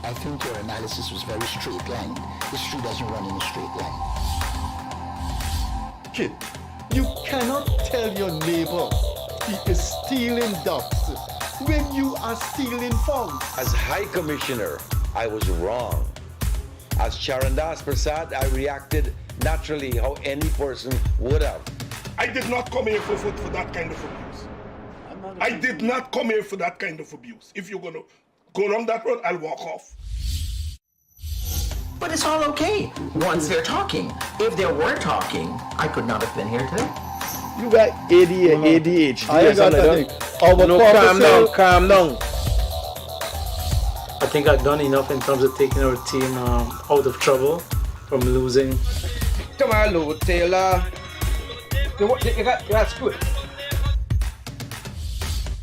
I think your analysis was very straight line. History doesn't run in a straight line. Kid, you cannot tell your neighbor he is stealing ducks when you are stealing fowls. As High Commissioner, I was wrong. As Rajendra Bissessar, I reacted naturally how any person would have. I did not come here for that kind of abuse. I did not come here for that kind of abuse. If you're going to go down that road, I'll walk off. But it's all okay once they're talking. If they were talking, I could not have been here today. You got ADHD. I ain't got nothing. Calm down. I think I've done enough in terms of taking our team out of trouble from losing. Come on, Lou Taylor. You got script.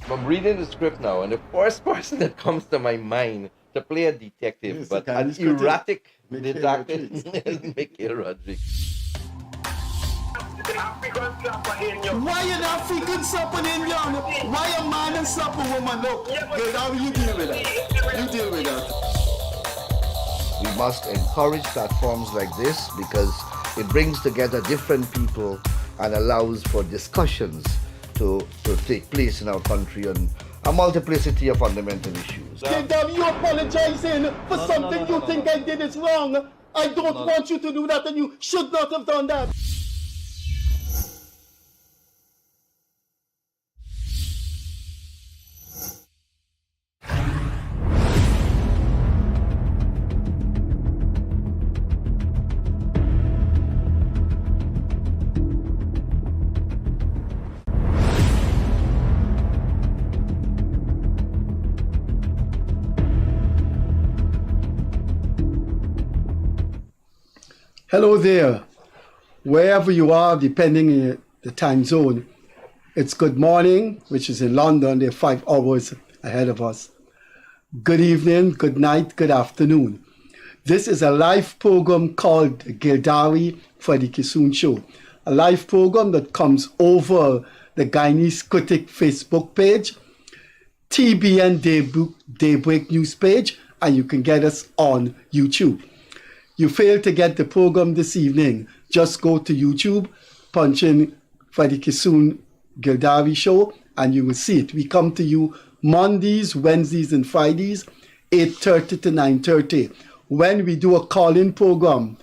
I'm reading the script now, and the first person that comes to my mind to play a detective, Yes, but the an Guyanese critic. erratic Mikhail detective, Rodriguez. is Mikhail Rodriguez. Why an African slap an Indian? Why a man and slap a woman? Look, Gildarie, you deal with that. You deal with that. We must encourage platforms like this because it brings together different people and allows for discussions to take place in our country on a multiplicity of fundamental issues. Gildarie, you apologizing for something you think I did is wrong. I don't want you to do that, and you should not have done that. Hello there, wherever you are, depending on the time zone. It's good morning, which is in London. They're 5 hours ahead of us. Good evening, good night, good afternoon. This is a live program called Gildarie Freddie Kissoon Show. A live program that comes over the Guyanese Critic Facebook page, TBN Daybreak News page, and you can get us on YouTube. You failed to get the program this evening, just go to YouTube, punch in Freddie Kissoon Gildarie Show, and you will see it. We come to you Mondays, Wednesdays, and Fridays, 8:30 to 9:30. When we do a call-in program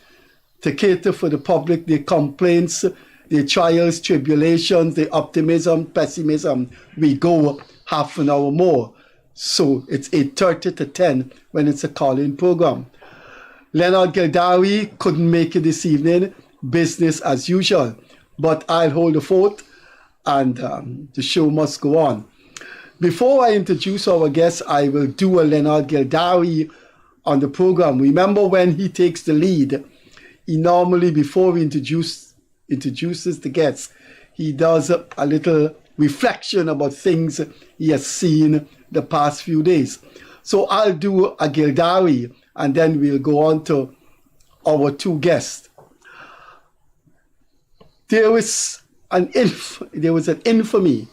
to cater for the public, their complaints, their trials, tribulations, their optimism, pessimism, we go half an hour more. So it's 8:30 to 10 when it's a call-in program. Leonard Gildarie couldn't make it this evening, business as usual, but I'll hold the fort and the show must go on. Before I introduce our guest, I will do a Leonard Gildarie on the program. Remember when he takes the lead, he normally, before he introduces the guests, he does a little reflection about things he has seen the past few days. So I'll do a Gildarie, and then we'll go on to our two guests. There was an infamy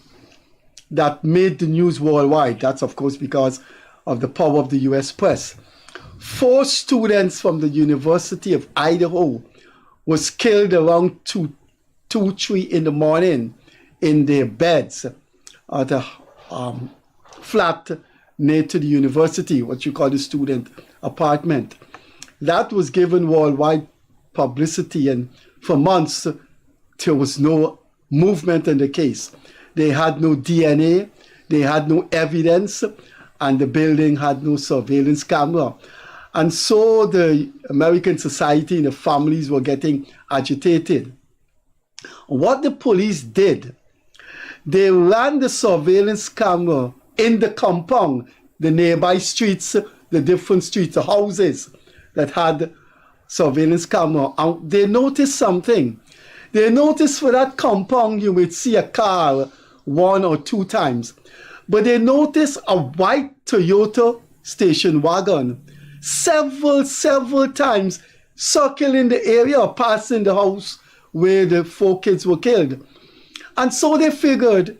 that made the news worldwide. That's, of course, because of the power of the U.S. press. 4 students from the University of Idaho was killed around 3 in the morning in their beds at a flat near to the university, what you call the student apartment. That was given worldwide publicity, and for months there was no movement in the case. They had no DNA, they had no evidence, and the building had no surveillance camera. And so the American society and the families were getting agitated. What the police did, they ran the surveillance camera in the compound, the nearby streets, the different streets, the houses that had surveillance camera. And they noticed something. They noticed for that compound you would see a car 1 or 2 times. But they noticed a white Toyota station wagon several times circling the area, passing the house where the 4 kids were killed. And so they figured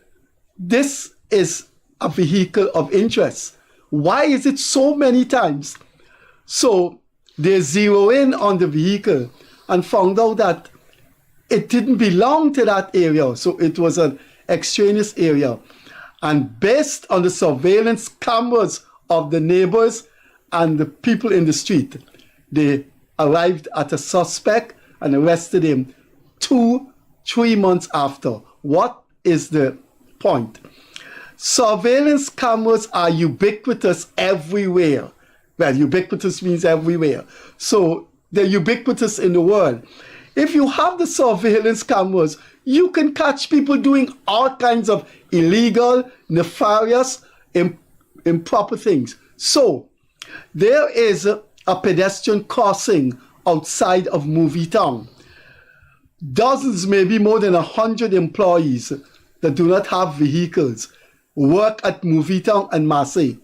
this is a vehicle of interest. Why is it so many times So they zero in on the vehicle and found out that it didn't belong to that area. So it was an extraneous area. And based on the surveillance cameras of the neighbors and the people in the street, they arrived at a suspect and arrested him 2-3 months after. What is the point? Surveillance cameras are ubiquitous everywhere. Well, ubiquitous means everywhere. So they're ubiquitous in the world. If you have the surveillance cameras, you can catch people doing all kinds of illegal, nefarious, improper things. So there is a pedestrian crossing outside of Movie Town. Dozens, maybe more than 100 employees that do not have vehicles work at Movie Town and Marseille.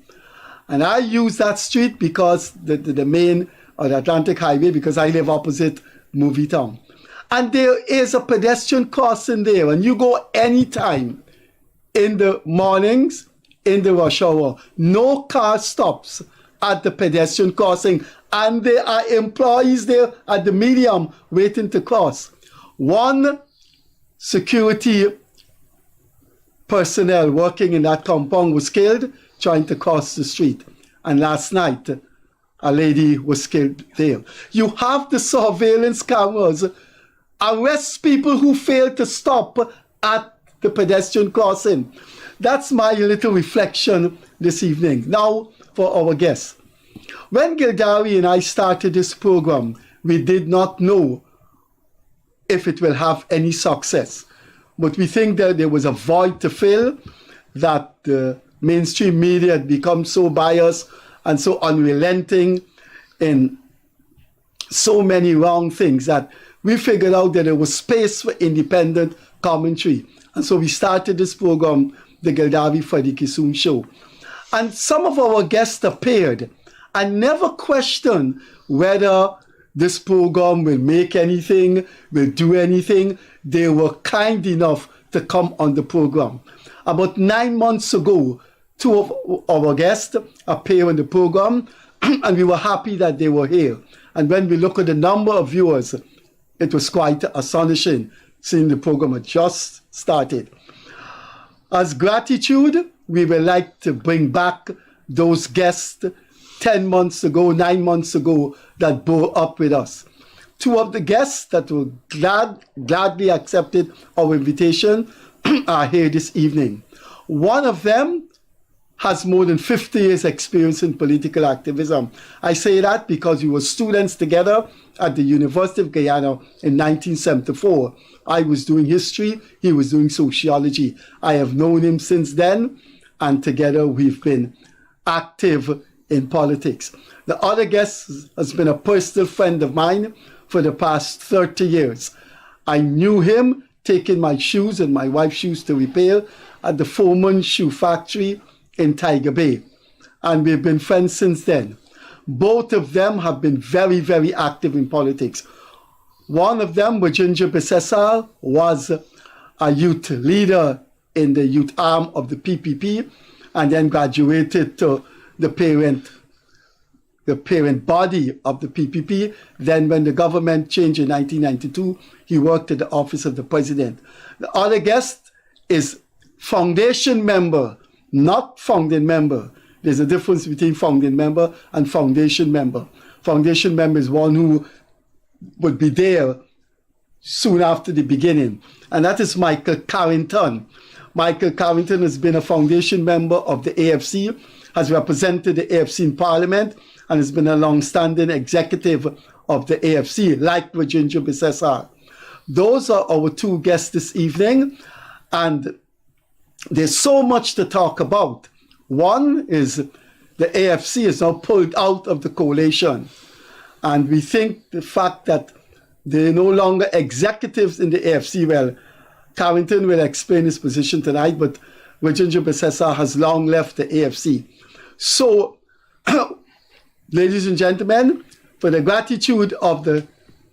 And I use that street because the main, or the Atlantic Highway, because I live opposite Movie Town. And there is a pedestrian crossing there, and you go anytime in the mornings, in the rush hour. No car stops at the pedestrian crossing, and there are employees there at the medium waiting to cross. One security personnel working in that compound was killed trying to cross the street. And last night, a lady was killed there. You have the surveillance cameras. Arrest people who fail to stop at the pedestrian crossing. That's my little reflection this evening. Now for our guests. When Gildarie and I started this program, we did not know if it will have any success. But we think that there was a void to fill, that the mainstream media had become so biased and so unrelenting in so many wrong things that we figured out that there was space for independent commentary. And so we started this program, the Gildarie Freddie Kissoon Show. And some of our guests appeared and never questioned whether this program will make anything, will do anything. They were kind enough to come on the program. About 9 months ago, 2 of our guests appeared on the program, and we were happy that they were here. And when we look at the number of viewers, it was quite astonishing, seeing the program had just started. As gratitude, we would like to bring back those guests 10 months ago, 9 months ago, that bore up with us. 2 of the guests that were gladly accepted our invitation are here this evening. One of them has more than 50 years experience in political activism. I say that because we were students together at the University of Guyana in 1974. I was doing history, he was doing sociology. I have known him since then, and together we've been active in politics. The other guest has been a personal friend of mine for the past 30 years. I knew him taking my shoes and my wife's shoes to repair at the Foreman Shoe Factory in Tiger Bay. And we've been friends since then. Both of them have been very, very active in politics. One of them, Rajendra Bissessar, was a youth leader in the youth arm of the PPP, and then graduated to the parent body of the PPP. Then when the government changed in 1992, he worked at the office of the president. The other guest is foundation member, not founding member. There's a difference between founding member and foundation member. Foundation member is one who would be there soon after the beginning. And that is Michael Carrington. Michael Carrington has been a foundation member of the AFC, has represented the AFC in Parliament, and has been a long-standing executive of the AFC, like Rajendra Bissessar. Those are our 2 guests this evening, and there's so much to talk about. One is the AFC is now pulled out of the coalition, and we think the fact that they're no longer executives in the AFC, well, Carrington will explain his position tonight, but Rajendra Bissessar has long left the AFC. So, ladies and gentlemen, for the gratitude of the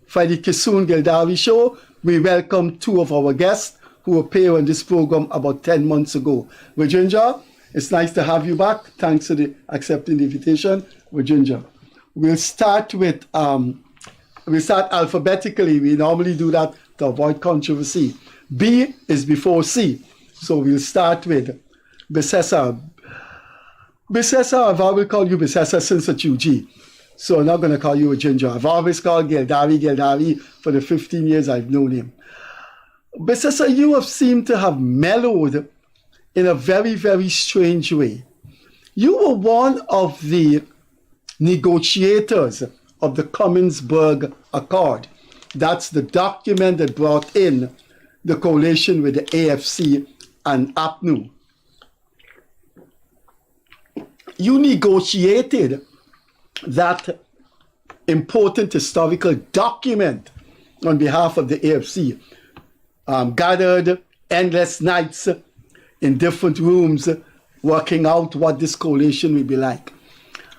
Freddie Kissoon Gildarie Show, we welcome 2 of our guests who appeared on this program about 10 months ago. Rajendra, it's nice to have you back. Thanks for accepting the invitation. Rajendra. we'll start alphabetically. We normally do that to avoid controversy. B is before C. So we'll start with Bissessar. Bissessar, I've always called you Bissessar since at UG. So I'm not going to call you a ginger. I've always called Gildarie for the 15 years I've known him. Bissessar, you have seemed to have mellowed in a very, very strange way. You were one of the negotiators of the Commonsburg Accord. That's the document that brought in the coalition with the AFC and APNU. You negotiated that important historical document on behalf of the AFC, gathered endless nights in different rooms, working out what this coalition will be like.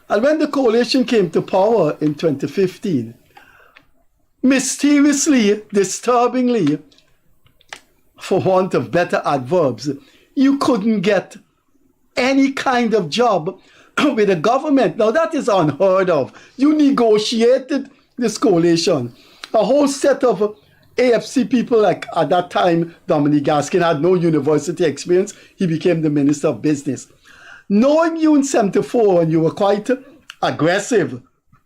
And when the coalition came to power in 2015, mysteriously, disturbingly, for want of better adverbs, you couldn't get any kind of job with the government. Now that is unheard of. You negotiated this coalition. A whole set of AFC people, like at that time, Dominic Gaskin had no university experience. He became the Minister of Business. Knowing you in 74, and you were quite aggressive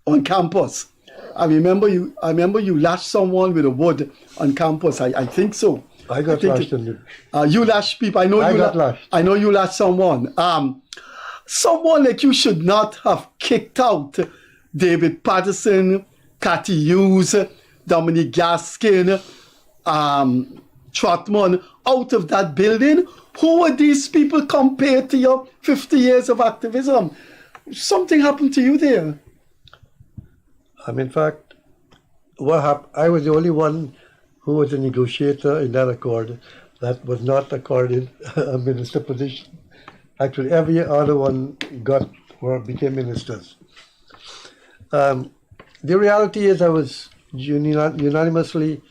on campus. I remember you lashed someone with a wood on campus. I think so. I got lashed. You lashed people. I know you lashed someone. Someone like you should not have kicked out David Patterson, Cathy Hughes, Dominic Gaskin, Trotman out of that building. Who were these people compared to your 50 years of activism? Something happened to you there. In fact, what happened? I was the only one who was a negotiator in that accord that was not accorded a minister position. Actually, every other one got or became ministers. The reality is I was unanimously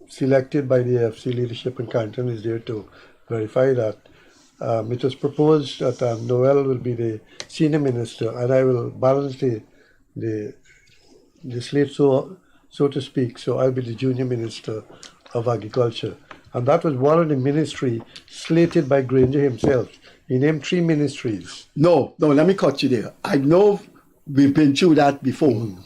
selected by the AFC leadership, and Carrington is there to verify that. It was proposed that Noel will be the senior minister, and I will balance the slate, so to speak. So I'll be the junior minister of agriculture. And that was one of the ministry slated by Granger himself. He named 3 ministries. No, let me cut you there. I know we've been through that before.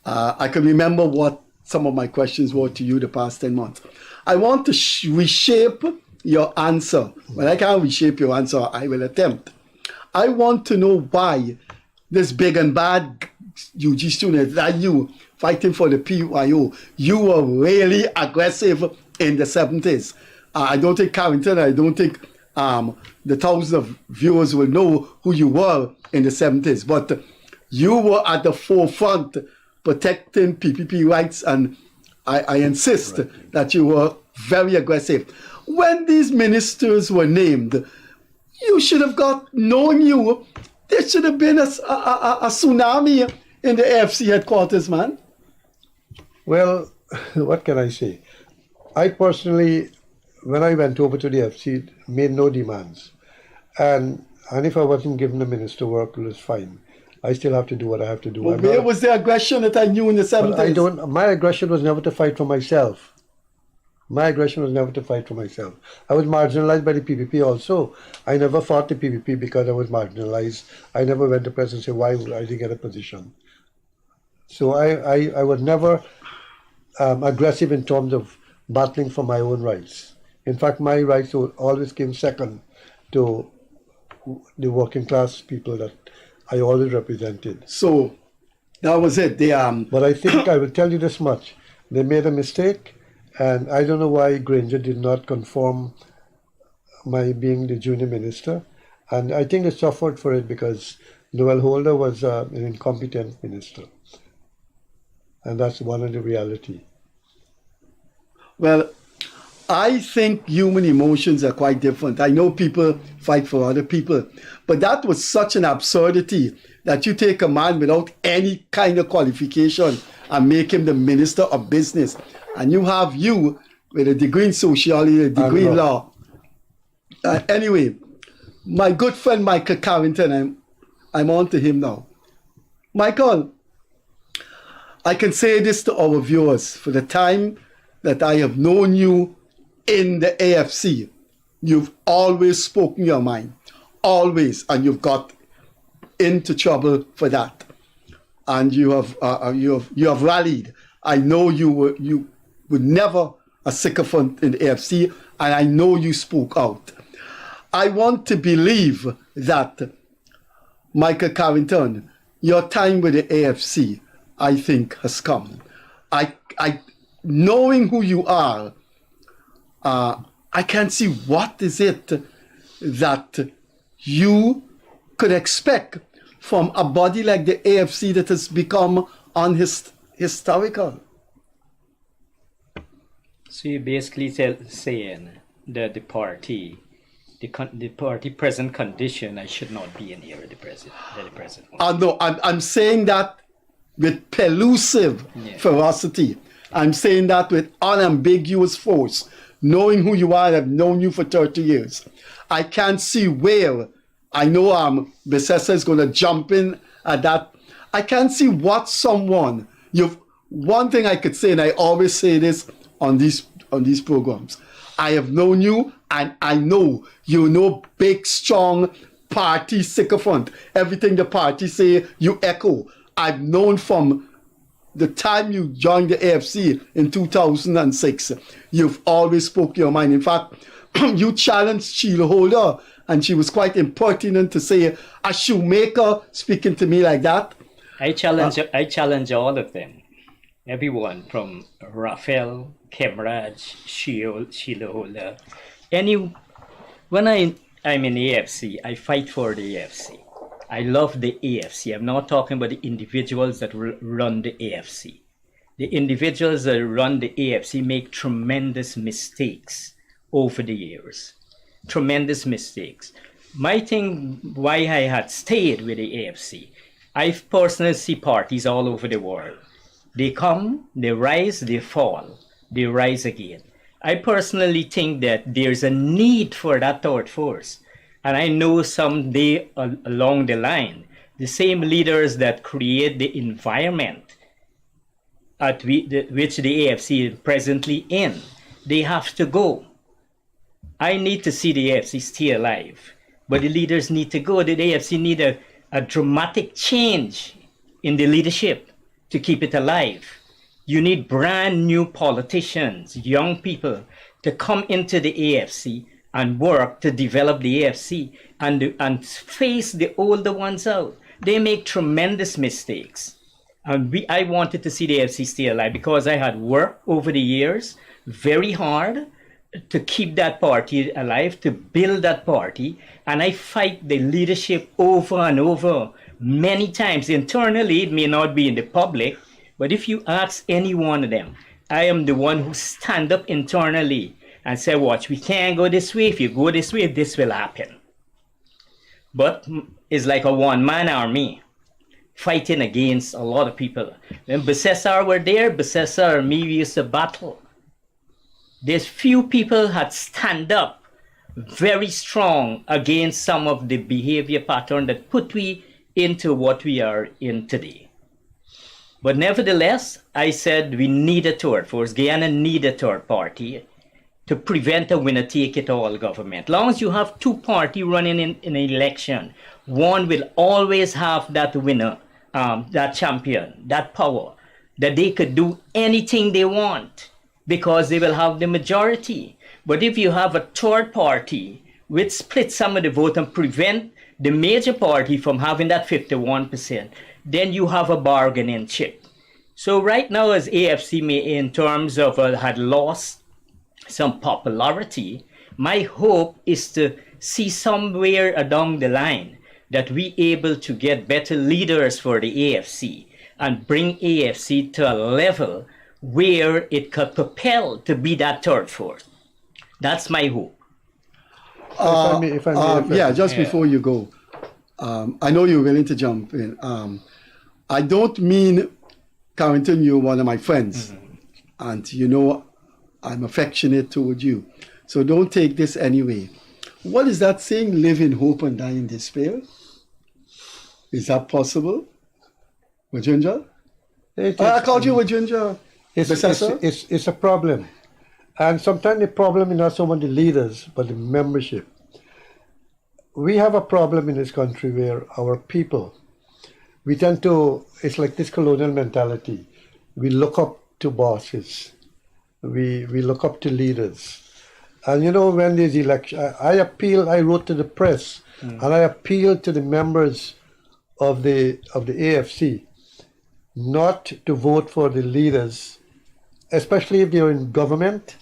I can remember what some of my questions were to you the past 10 months. I want to reshape your answer. When I can't reshape your answer, I will attempt. I want to know why this big and bad UG student, that you fighting for the PYO, you were really aggressive in the 70s. I don't think Carrington, I don't think the thousands of viewers will know who you were in the 70s, but you were at the forefront protecting PPP rights, and I insist that you were very aggressive. When these ministers were named, you should have knowing you, there should have been a tsunami in the AFC headquarters, man. Well, what can I say? I personally, when I went over to the AFC, made no demands. And if I wasn't given the minister work, it was fine. I still have to do what I have to do. Well, where was the aggression that I knew in the 70s? My aggression was never to fight for myself. My aggression was never to fight for myself. I was marginalized by the PPP also. I never fought the PPP because I was marginalized. I never went to press and said, why would I didn't get a position? So I was never aggressive in terms of battling for my own rights. In fact, my rights always came second to the working class people that I always represented. So that was it. But I think I will tell you this much. They made a mistake, and I don't know why Granger did not conform my being the junior minister. And I think they suffered for it because Noel Holder was an incompetent minister. And that's one of the reality. Well, I think human emotions are quite different. I know people fight for other people, but that was such an absurdity that you take a man without any kind of qualification and make him the minister of business. And you have you with a degree in sociology, a degree in law. Anyway, my good friend Michael Carrington, I'm on to him now. Michael, I can say this to our viewers. For the time that I have known you in the AFC, you've always spoken your mind, always, and you've got into trouble for that, and you have rallied. I know you were never a sycophant in the AFC, and I know you spoke out. I want to believe that, Michael Carrington, your time with the AFC, I think, has come. I knowing who you are, I can't see what is it that you could expect from a body like the AFC that has become unhistorical. So you're basically saying that the party present condition, I should not be in here at the present. No, I'm saying that with pellusive ferocity. I'm saying that with unambiguous force. Knowing who you are, I've known you for 30 years. I can't see where, I know Bissessar is going to jump in at that. I can't see what someone, one thing I could say, and I always say this on these programs, I have known you, and I know you're no big, strong party sycophant. Everything the party say, you echo. I've known from the time you joined the AFC in 2006, you've always spoke your mind. In fact, you challenged Sheila Holder, and she was quite impertinent to say, a shoemaker speaking to me like that. I challenge all of them. Everyone from Raphael, Kemraj, Sheila Holder. When I'm in AFC, I fight for the AFC. I love the AFC. I'm not talking about the individuals that run the AFC. The individuals that run the AFC make tremendous mistakes over the years. Tremendous mistakes. My thing, why I had stayed with the AFC, I personally see parties all over the world. They come, they rise, they fall, they rise again. I personally think that there's a need for that third force. And I know someday along the line, the same leaders that create the environment at which the AFC is presently in, they have to go. I need to see the AFC stay alive, but the leaders need to go. The AFC need a dramatic change in the leadership to keep it alive. You need brand new politicians, young people, to come into the AFC and work to develop the AFC and face the older ones out. They make tremendous mistakes. And I wanted to see the AFC stay alive because I had worked over the years very hard to keep that party alive, to build that party. And I fight the leadership over and over many times. Internally, it may not be in the public, but if you ask any one of them, I am the one who stand up internally and say, watch, we can't go this way. If you go this way, this will happen. But it's like a one-man army fighting against a lot of people. When Bissessar were there, Bissessar and me, we used to battle. There's few people had stand up very strong against some of the behavior pattern that put we into what we are in today. But nevertheless, I said we need a third force. Guyana need a third party to prevent a winner-take-it-all government. As long as you have two parties running in an election, one will always have that winner, that champion, that power, that they could do anything they want because they will have the majority. But if you have a third party which splits some of the vote and prevent the major party from having that 51%, then you have a bargaining chip. So right now, as AFC may, in terms of had lost some popularity, my hope is to see somewhere along the line that we able to get better leaders for the AFC and bring AFC to a level where it could propel to be that third force. That's my hope. Before you go, I know you're willing to jump in. I don't mean, Carrington, you're one of my friends, and you know I'm affectionate toward you. So don't take this anyway. What is that saying? Live in hope and die in despair? Is that possible? Rajendra? It I is- called you Rajendra. Bissessar? It's a problem. And sometimes the problem is not so much the leaders, but the membership. We have a problem in this country where our people, we tend to, it's like this colonial mentality. We look up to bosses. We look up to leaders. And you know, when there's election, I wrote to the press, and I appealed to the members of the AFC not to vote for the leaders, especially if they're in government,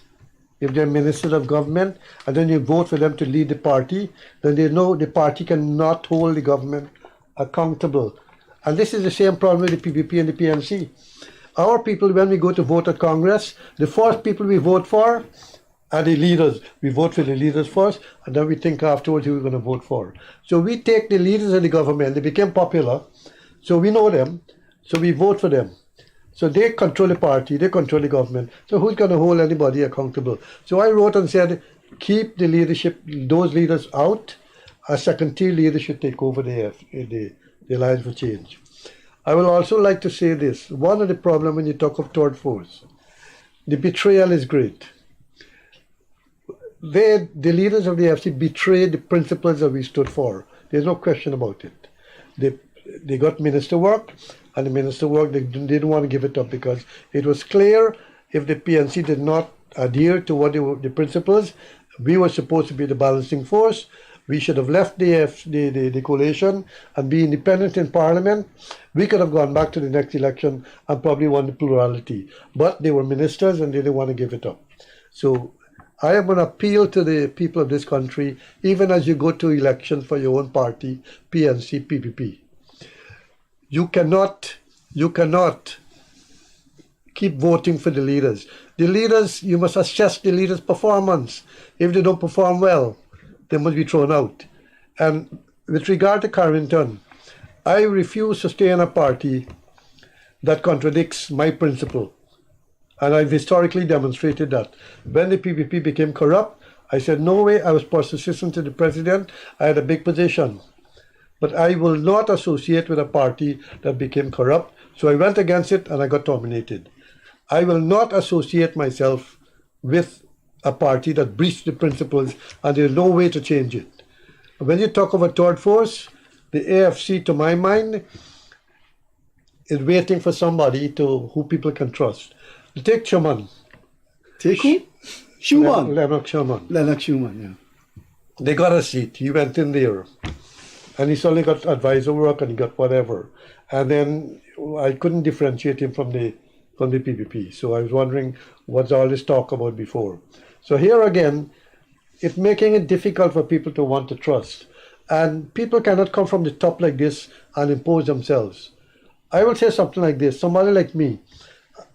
if they're ministers of government, and then you vote for them to lead the party, then they know the party cannot hold the government accountable. And this is the same problem with the PPP and the PNC. Our people, when we go to vote at Congress, the first people we vote for are the leaders. We vote for the leaders first, and then we think afterwards who we're going to vote for. So we take the leaders of the government, they became popular, so we know them, so we vote for them. So they control the party, they control the government. So who's going to hold anybody accountable? So I wrote and said, keep the leadership, those leaders out. A second-tier leader should take over the Alliance for Change. I will also like to say this. One of the problems when you talk of third force, the betrayal is great. The leaders of the AFC betrayed the principles that we stood for. There's no question about it. They got minister work, and the minister work, they didn't want to give it up because it was clear if the PNC did not adhere to what the principles, we were supposed to be the balancing force. We should have left the coalition and be independent in Parliament. We could have gone back to the next election and probably won the plurality. But they were ministers and they didn't want to give it up. So I am going to appeal to the people of this country, even as you go to elections for your own party, PNC, PPP. You cannot keep voting for the leaders. The leaders, you must assess the leaders' performance. If they don't perform well, they must be thrown out. And with regard to Carrington, I refuse to stay in a party that contradicts my principle. And I've historically demonstrated that. When the PPP became corrupt, I said, no way, I was first assistant to the president, I had a big position. But I will not associate with a party that became corrupt. So I went against it and I got terminated. I will not associate myself with a party that breached the principles, and there's no way to change it. When you talk of a third force, the AFC, to my mind, is waiting for somebody who people can trust. Take Schumann. Take who? Schumann. Lennox Schumann. Lennox Schumann, yeah. They got a seat. He went in there. And he suddenly got advisor work and he got whatever. And then I couldn't differentiate him from the PPP. So I was wondering what's all this talk about before. So here again, it's making it difficult for people to want to trust. And people cannot come from the top like this and impose themselves. I will say something like this. Somebody like me,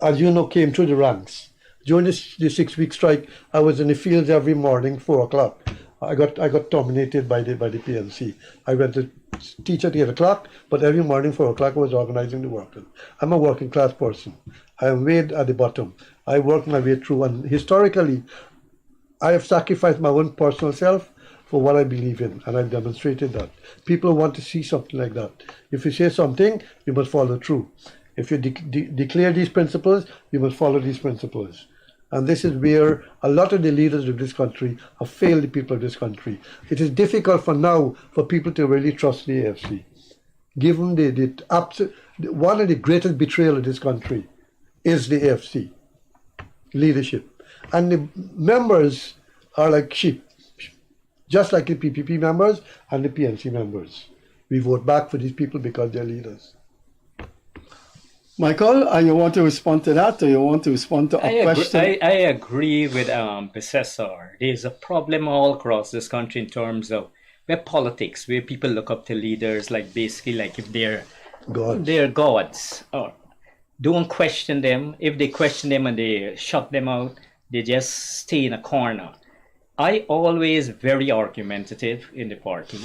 as you know, came through the ranks. During the 6-week strike, I was in the fields every morning, 4 o'clock. I got terminated by the PNC. I went to teach at 8 o'clock, but every morning, 4 o'clock, I was organizing the work. I'm a working class person. I am way at the bottom. I worked my way through, and historically, I have sacrificed my own personal self for what I believe in, and I've demonstrated that. People want to see something like that. If you say something, you must follow through. If you declare these principles, you must follow these principles. And this is where a lot of the leaders of this country have failed the people of this country. It is difficult for now for people to really trust the AFC. Given one of the greatest betrayal of this country is the AFC leadership. And the members are like sheep, just like the PPP members and the PNC members. We vote back for these people because they're leaders. Michael, you want to respond to that, or you want to respond to a question? I agree with Bissessar. There's a problem all across this country in terms of where politics, where people look up to leaders, like basically like if they're gods, or don't question them. If they question them and they shut them out, they just stay in a corner. I always very argumentative in the party.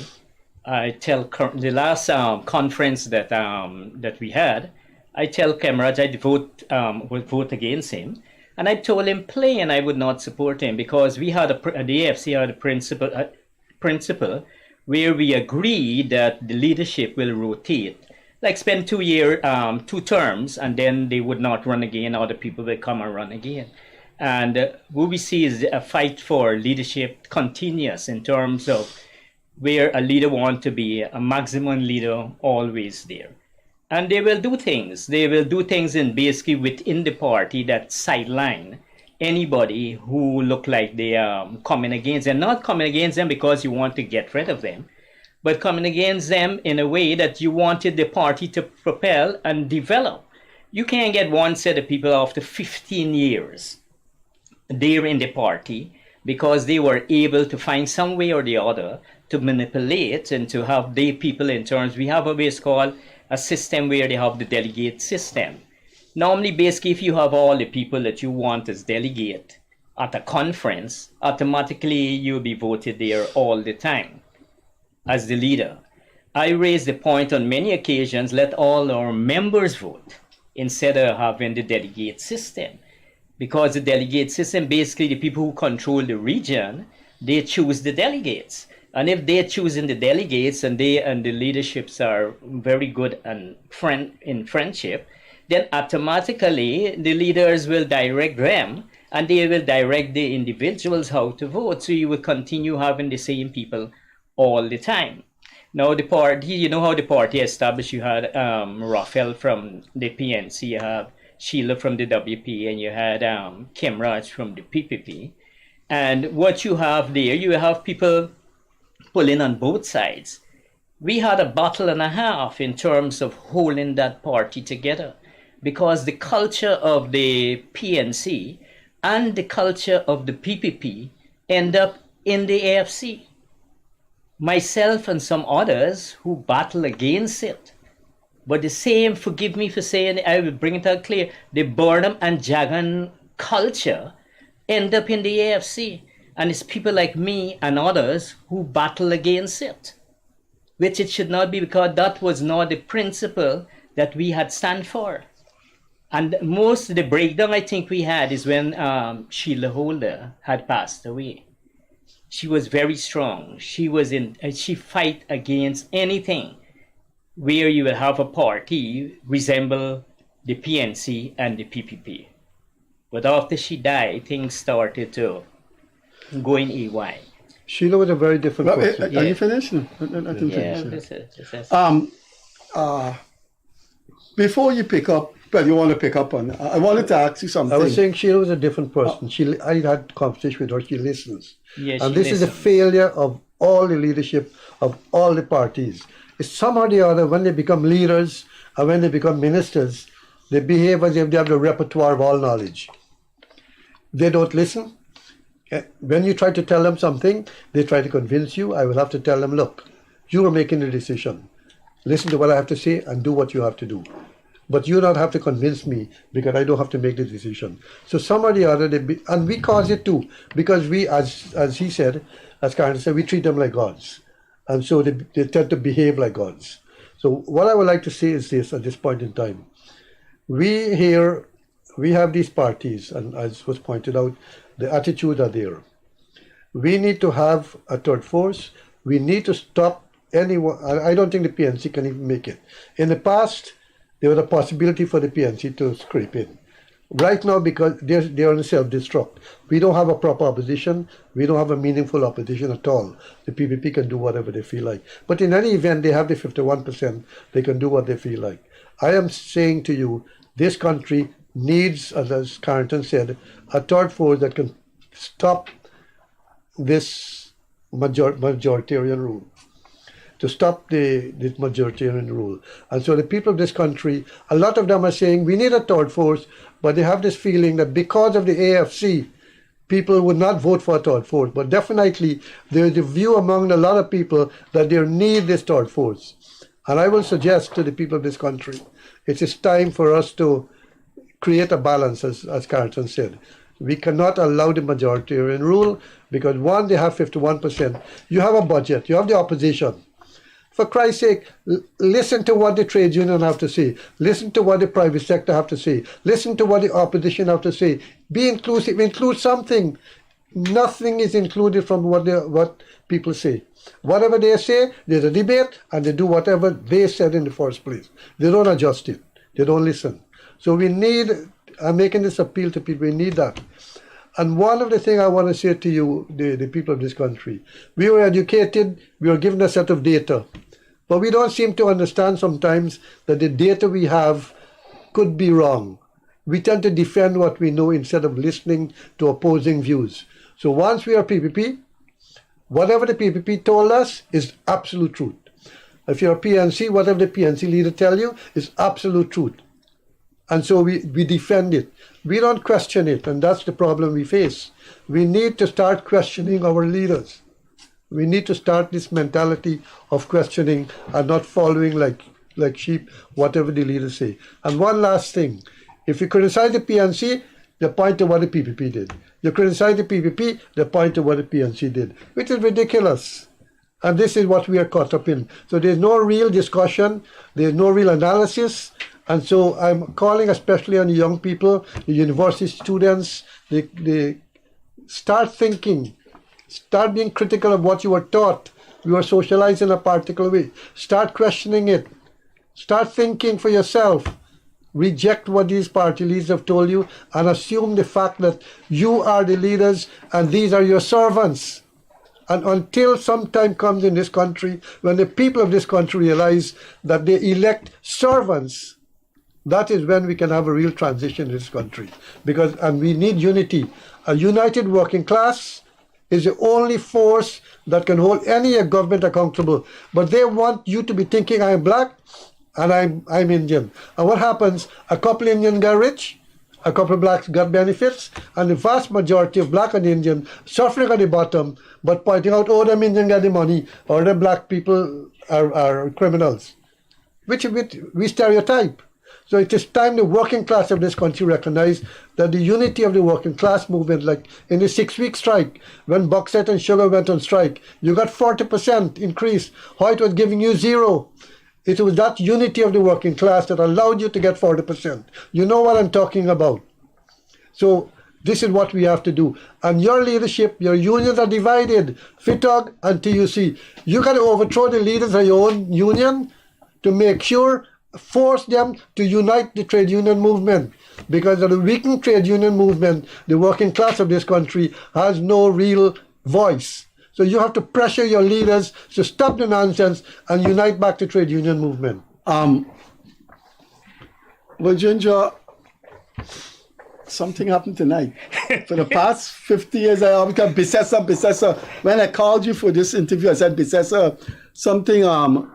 I tell the last conference that we had, I tell Kemraj I would vote against him, and I told him plain I would not support him because we had the AFC had a principle where we agreed that the leadership will rotate, like spend 2 terms, and then they would not run again. Other people will come and run again. And what we see is a fight for leadership continuous in terms of where a leader wants to be, a maximum leader always there. And they will do things. They will do things in basically within the party that sideline anybody who look like they are coming against them. Not coming against them because you want to get rid of them, but coming against them in a way that you wanted the party to propel and develop. You can't get one set of people after 15 years there in the party because they were able to find some way or the other to manipulate and to have their people in terms. We have what is called a system where they have the delegate system. Normally, basically, if you have all the people that you want as delegate at a conference, automatically you'll be voted there all the time as the leader. I raised the point on many occasions, let all our members vote instead of having the delegate system. Because the delegate system, basically the people who control the region, they choose the delegates. And if they're choosing the delegates and the leaderships are very good and in friendship, then automatically the leaders will direct them and they will direct the individuals how to vote. So you will continue having the same people all the time. Now the party, you know how the party established, you had Raphael from the PNC, you have Sheila from the WP, and you had Kim Raj from the PPP. And what you have there, you have people pulling on both sides. We had a battle and a half in terms of holding that party together because the culture of the PNC and the culture of the PPP end up in the AFC. Myself and some others who battle against it. But the same, forgive me for saying it, I will bring it out clear, the Burnham and Jagan culture end up in the AFC. And it's people like me and others who battle against it, which it should not be because that was not the principle that we had stand for. And most of the breakdown I think we had is when Sheila Holder had passed away. She was very strong. She fight against anything where you will have a party resemble the PNC and the PPP. But after she died, things started to go in AY. Sheila was a very different person. Are you finished? Let him finish. Before you pick up, well, you want to pick up on, I wanted to ask you something. I was saying Sheila was a different person. I had conversation with her. She listens. Yeah, and this is a failure of all the leadership of all the parties. It's somehow or the other, when they become leaders and when they become ministers, they behave as if they have the repertoire of all knowledge. They don't listen. When you try to tell them something, they try to convince you. I will have to tell them, look, you are making the decision. Listen to what I have to say and do what you have to do. But you don't have to convince me because I don't have to make the decision. So some or the other, and we cause it too, because we, as he said, as Carrington said, we treat them like gods. And so they tend to behave like gods. So what I would like to say is this at this point in time. We have these parties, and as was pointed out, the attitudes are there. We need to have a third force. We need to stop anyone. I don't think the PNC can even make it. In the past, there was a possibility for the PNC to scrape in. Right now, because they're in self-destruct. We don't have a proper opposition. We don't have a meaningful opposition at all. The PPP can do whatever they feel like. But in any event, they have the 51%. They can do what they feel like. I am saying to you, this country needs, as Carrington said, a third force that can stop this majoritarian rule. To stop the majoritarian rule. And so the people of this country, a lot of them are saying we need a third force, but they have this feeling that because of the AFC, people would not vote for a third force. But definitely there is a view among a lot of people that they need this third force. And I will suggest to the people of this country, it is time for us to create a balance, as Carrington said. We cannot allow the majoritarian rule because one, they have 51%. You have a budget, you have the opposition. For Christ's sake, listen to what the trade union have to say. Listen to what the private sector have to say. Listen to what the opposition have to say. Be inclusive, include something. nothing is included from what people say. Whatever they say, there's a debate, and they do whatever they said in the first place. They don't adjust it. They don't listen. So we need, I'm making this appeal to people, we need that. And one of the things I want to say to you, the people of this country, we were educated, we were given a set of data, but we don't seem to understand sometimes that the data we have could be wrong. We tend to defend what we know instead of listening to opposing views. So once we are PPP, whatever the PPP told us is absolute truth. If you're a PNC, whatever the PNC leader tell you is absolute truth. And so we defend it. We don't question it, and that's the problem we face. We need to start questioning our leaders. We need to start this mentality of questioning and not following like sheep, whatever the leaders say. And one last thing, if you criticize the PNC, they point to what the PPP did. You criticize the PPP, they point to what the PNC did, which is ridiculous. And this is what we are caught up in. So there's no real discussion, there's no real analysis. And so I'm calling especially on the young people, the university students, they start thinking, start being critical of what you were taught. You were socialized in a particular way. Start questioning it. Start thinking for yourself. Reject what these party leaders have told you and assume the fact that you are the leaders and these are your servants. And until some time comes in this country when the people of this country realize that they elect servants, that is when we can have a real transition in this country. And we need unity. A united working class is the only force that can hold any government accountable. But they want you to be thinking, I'm black, and I'm Indian. And what happens? A couple Indians got rich, a couple of blacks got benefits, and the vast majority of black and Indian suffering at the bottom, but pointing out, oh, them Indian got the money, or the black people are criminals, which we stereotype. So it is time the working class of this country recognize that the unity of the working class movement, like in the 6-week strike, when bauxite and sugar went on strike, you got 40% increase. How it was giving you 0. It was that unity of the working class that allowed you to get 40%. You know what I'm talking about. So this is what we have to do. And your leadership, your unions are divided, FITOG and TUC. You got to overthrow the leaders of your own union to make sure, force them to unite the trade union movement. Because of the weakened trade union movement, the working class of this country has no real voice. So you have to pressure your leaders to stop the nonsense and unite back the trade union movement. Rajendra, something happened tonight. For the past 50 years, I always got Bissessar. When I called you for this interview, I said, Bissessar, something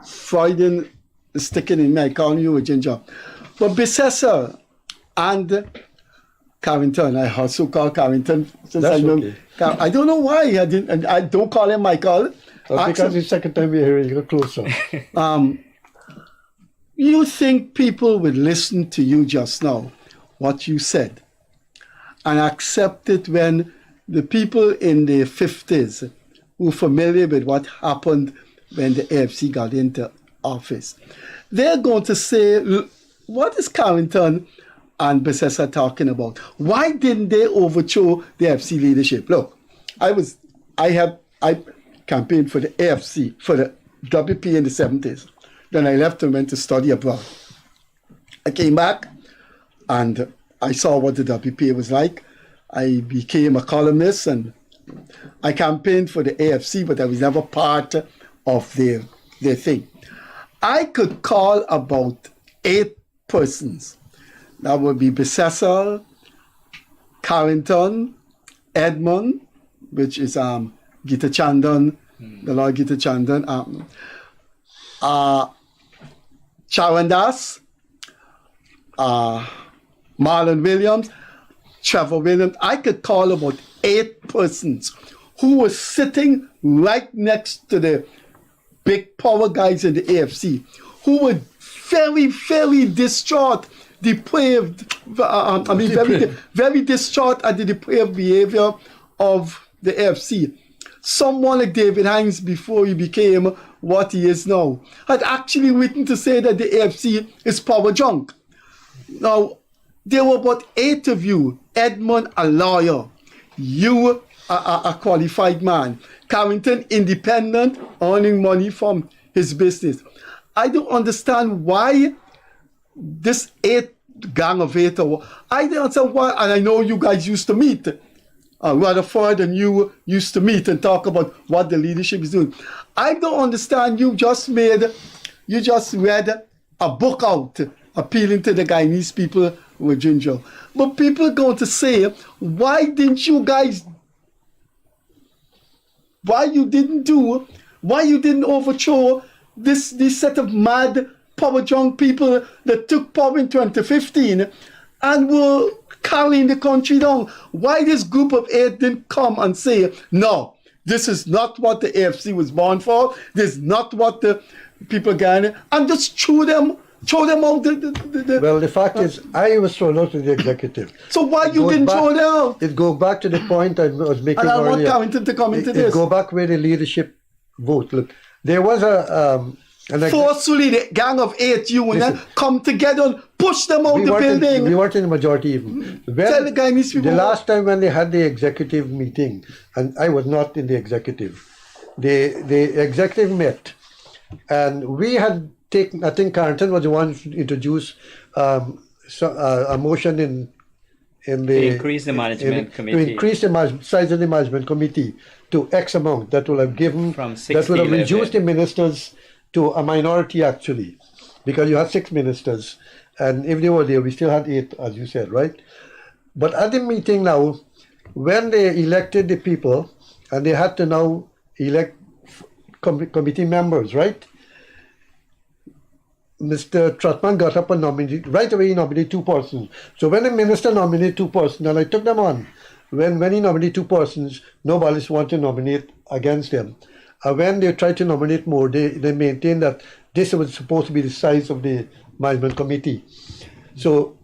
Freudian is sticking in me. I call you Rajendra. But Bissessar and Carrington, I also call Carrington since I know. Okay. I don't know why I don't call him Michael. Because the second time we're here, you got closer. You think people would listen to you just now, what you said, and accept it when the people in the 50s who are familiar with what happened when the AFC got into office, they're going to say, what is Carrington and Bissessar talking about? Why didn't they overthrow the AFC leadership? Look, I campaigned for the AFC, for the WP in the 70s. Then I left and went to study abroad. I came back and I saw what the WP was like. I became a columnist and I campaigned for the AFC, but I was never part of their thing. I could call about 8 persons. That would be Bissessar, Carrington, Edmund, which is Gita Chandan, the Lord Gita Chandan, Charandas, Marlon Williams, Trevor Williams. I could call about 8 persons who were sitting right next to the big power guys in the AFC, who were very, very distraught, depraved, very distraught at the depraved behavior of the AFC. Someone like David Hines, before he became what he is now, had actually written to say that the AFC is power junk. Now, there were about 8 of you. Edmund, a lawyer. You, a qualified man. Carrington, independent, earning money from his business. I don't understand why this gang of eight, I don't understand why, and I know you guys used to meet. Rutherford and you used to meet and talk about what the leadership is doing. I don't understand, you just read a book out appealing to the Guyanese people with ginger. But people are going to say, why you didn't overthrow this set of mad power drunk people that took power in 2015 and were carrying the country down? Why this group of eight didn't come and say, no, this is not what the AFC was born for, this is not what the people got, and just throw them out. Well, the fact is, I was thrown out of the executive. So why you didn't throw them out? It goes back to the point I was making earlier. And I want Carrington to come into this. It go back where the leadership vote. Look, there was forcefully the gang of eight come together and push them out the building. We weren't in the majority even. Tell the Guyanese people. The last time when they had the executive meeting, and I was not in the executive, the executive met, and we had taken, I think Carrington was the one who introduced a motion in the... To increase the management committee. To increase the size of the management committee to X amount that will have given... From 6 that would have to 11. reduced the ministers to a minority actually, because you had 6 ministers, and if they were there, we still had 8, as you said, right? But at the meeting now, when they elected the people, and they had to now elect committee members, right? Mr. Trotman got up and nominated, right away he nominated 2 persons. So when the minister nominated 2 persons, and I took them on, when he nominated 2 persons, nobody wanted to nominate against them. When they tried to nominate more, they maintained that this was supposed to be the size of the management committee. So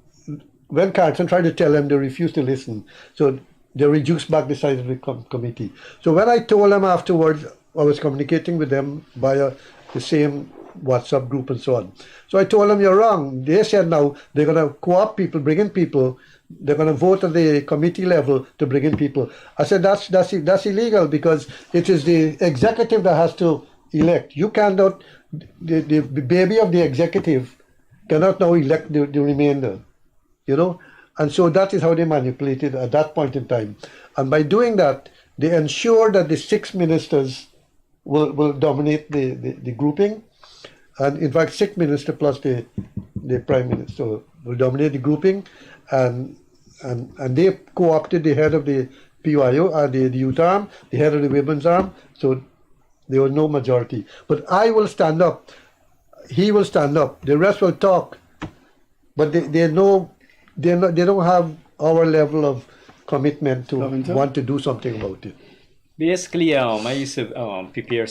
when Carrington tried to tell them, they refused to listen. So they reduced back the size of the committee. So when I told them afterwards, I was communicating with them via the same WhatsApp group and so on. So I told them, you're wrong. They said now they're going to co-opt people, bring in people. They're going to vote at the committee level to bring in people. I said, that's illegal, because it is the executive that has to elect. You cannot, the baby of the executive cannot now elect the remainder, And so that is how they manipulated at that point in time. And by doing that, they ensure that the 6 ministers will dominate the grouping. And in fact, 6 ministers plus the prime minister will dominate the grouping, and they co-opted the head of the PYO, the youth arm, the head of the women's arm. So there was no majority. But I will stand up. He will stand up. The rest will talk. But they don't have our level of commitment to want to do something about it. Basically, I used to prepare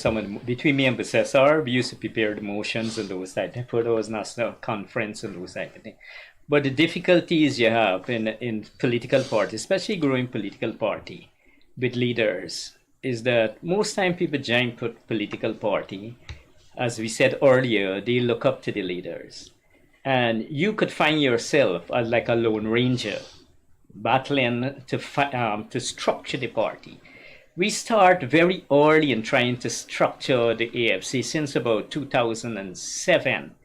between me and Bissessar, we used to prepare the motions and those type for those national conference and those type of things. But the difficulties you have in political parties, especially growing political party with leaders, is that most time people join political party, as we said earlier, they look up to the leaders. And you could find yourself as like a lone ranger, battling to structure the party. We start very early in trying to structure the AFC since about 2007,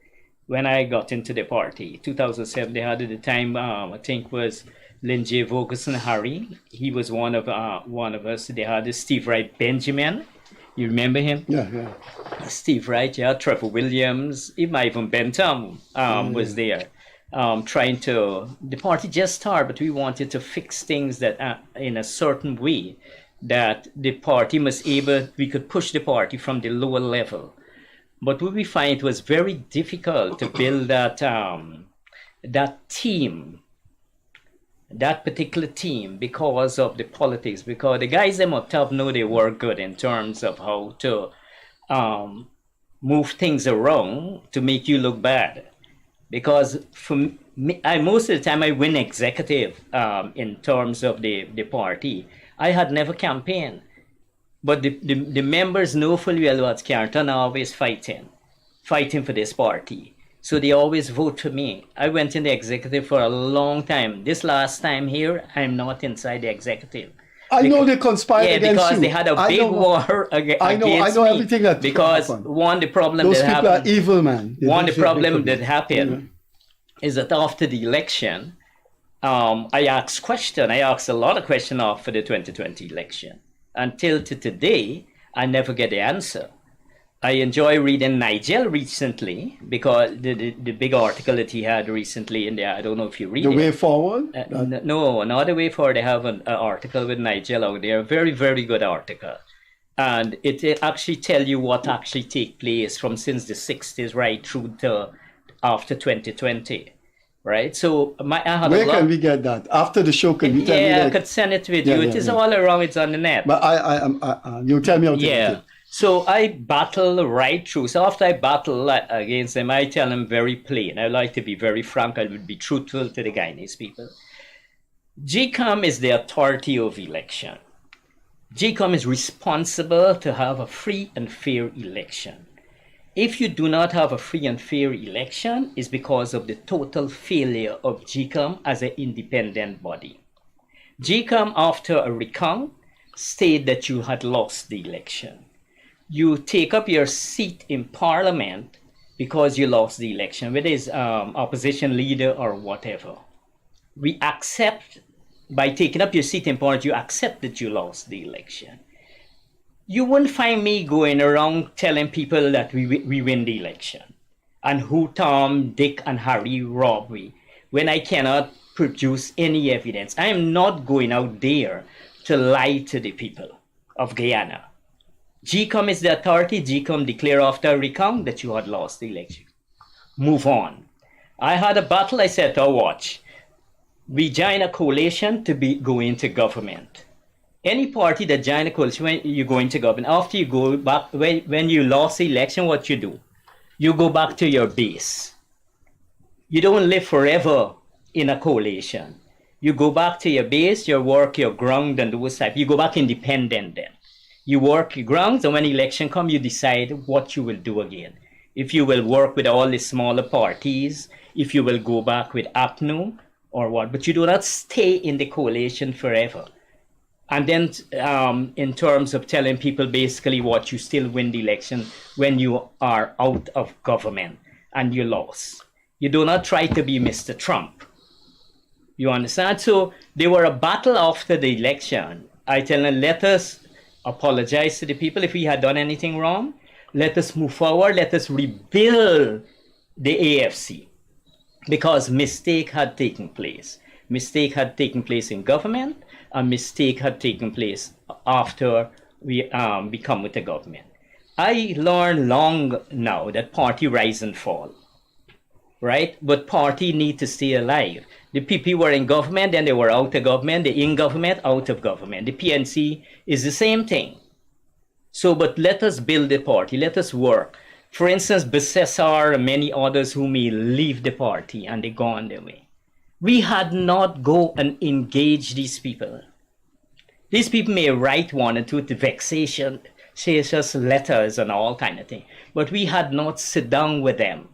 when I got into the party. 2007, they had at the time, I think was Lindsay Vogelson Harry. He was one of us. They had Steve Wright Benjamin. You remember him? Yeah. Steve Wright, yeah. Trevor Williams, even Ivan Bentham was there. The party just started, but we wanted to fix things that in a certain way, that the party we could push the party from the lower level. But what we find, it was very difficult to build that team, that particular team, because of the politics, because the guys them up top know they were good in terms of how to move things around to make you look bad. Because for me, most of the time I win executive in terms of the party. I had never campaigned, but the members know fully well what Carrington always fighting for this party. So they always vote for me. I went in the executive for a long time. This last time here, I'm not inside the executive. I know they conspired against because you. they had a I big know- war against I know me. everything that because happened. the problem Those that people happened, are evil, man. the problem that happened is that after the election, I asked question. I asked a lot of questions after the 2020 election. Until to today, I never get the answer. I enjoy reading Nigel recently because the big article that he had recently in there. I don't know if you read The it. way forward? No, not the way forward. They have an article with Nigel out there. Very, very good article. And it actually tell you what actually take place from since the 60s right through to after 2020. Right? So I had Where can we get that? After the show, can you tell me that? Yeah, I could send it with you. It is all around. It's on the net. But you tell me how to get it. So I battle right through. So after I battle against them, I tell them very plain. I like to be very frank. I would be truthful to the Guyanese people. GCOM is the authority of election. GCOM is responsible to have a free and fair election. If you do not have a free and fair election, it's because of the total failure of GCOM as an independent body. GCOM, after a recount, stated that you had lost the election. You take up your seat in parliament because you lost the election, whether it's opposition leader or whatever. We accept, by taking up your seat in parliament, you accept that you lost the election. You wouldn't find me going around telling people that we win the election and who Tom, Dick, and Harry robbed me when I cannot produce any evidence. I am not going out there to lie to the people of Guyana. GCOM is the authority. GCOM declare after a recount that you had lost the election. Move on. I had a battle. I said, oh, watch. We join a coalition to go into government. Any party that join a coalition, when you go into government, after you go back, when you lost the election, what you do? You go back to your base. You don't live forever in a coalition. You go back to your base, your work, your ground, and those type. You go back independent then. You work your grounds, and when election come, you decide what you will do again. If you will work with all the smaller parties, if you will go back with APNU or what, but you do not stay in the coalition forever. And then in terms of telling people basically what you still win the election when you are out of government and you lost. You do not try to be Mr. Trump. You understand? So there were a battle after the election. I tell them, let us apologize to the people if we had done anything wrong. Let us move forward. Let us rebuild the AFC because mistake had taken place. Mistake had taken place in government. A mistake had taken place after we become with the government. I learned long now that party rise and fall, right? But party need to stay alive. The PP were in government, then they were out of government. The in government, out of government. The PNC is the same thing. So, but let us build the party. Let us work. For instance, Bissessar and many others who may leave the party and they go on their way. We had not go and engage these people. These people may write one or two vexatious letters and all kind of thing, but we had not sit down with them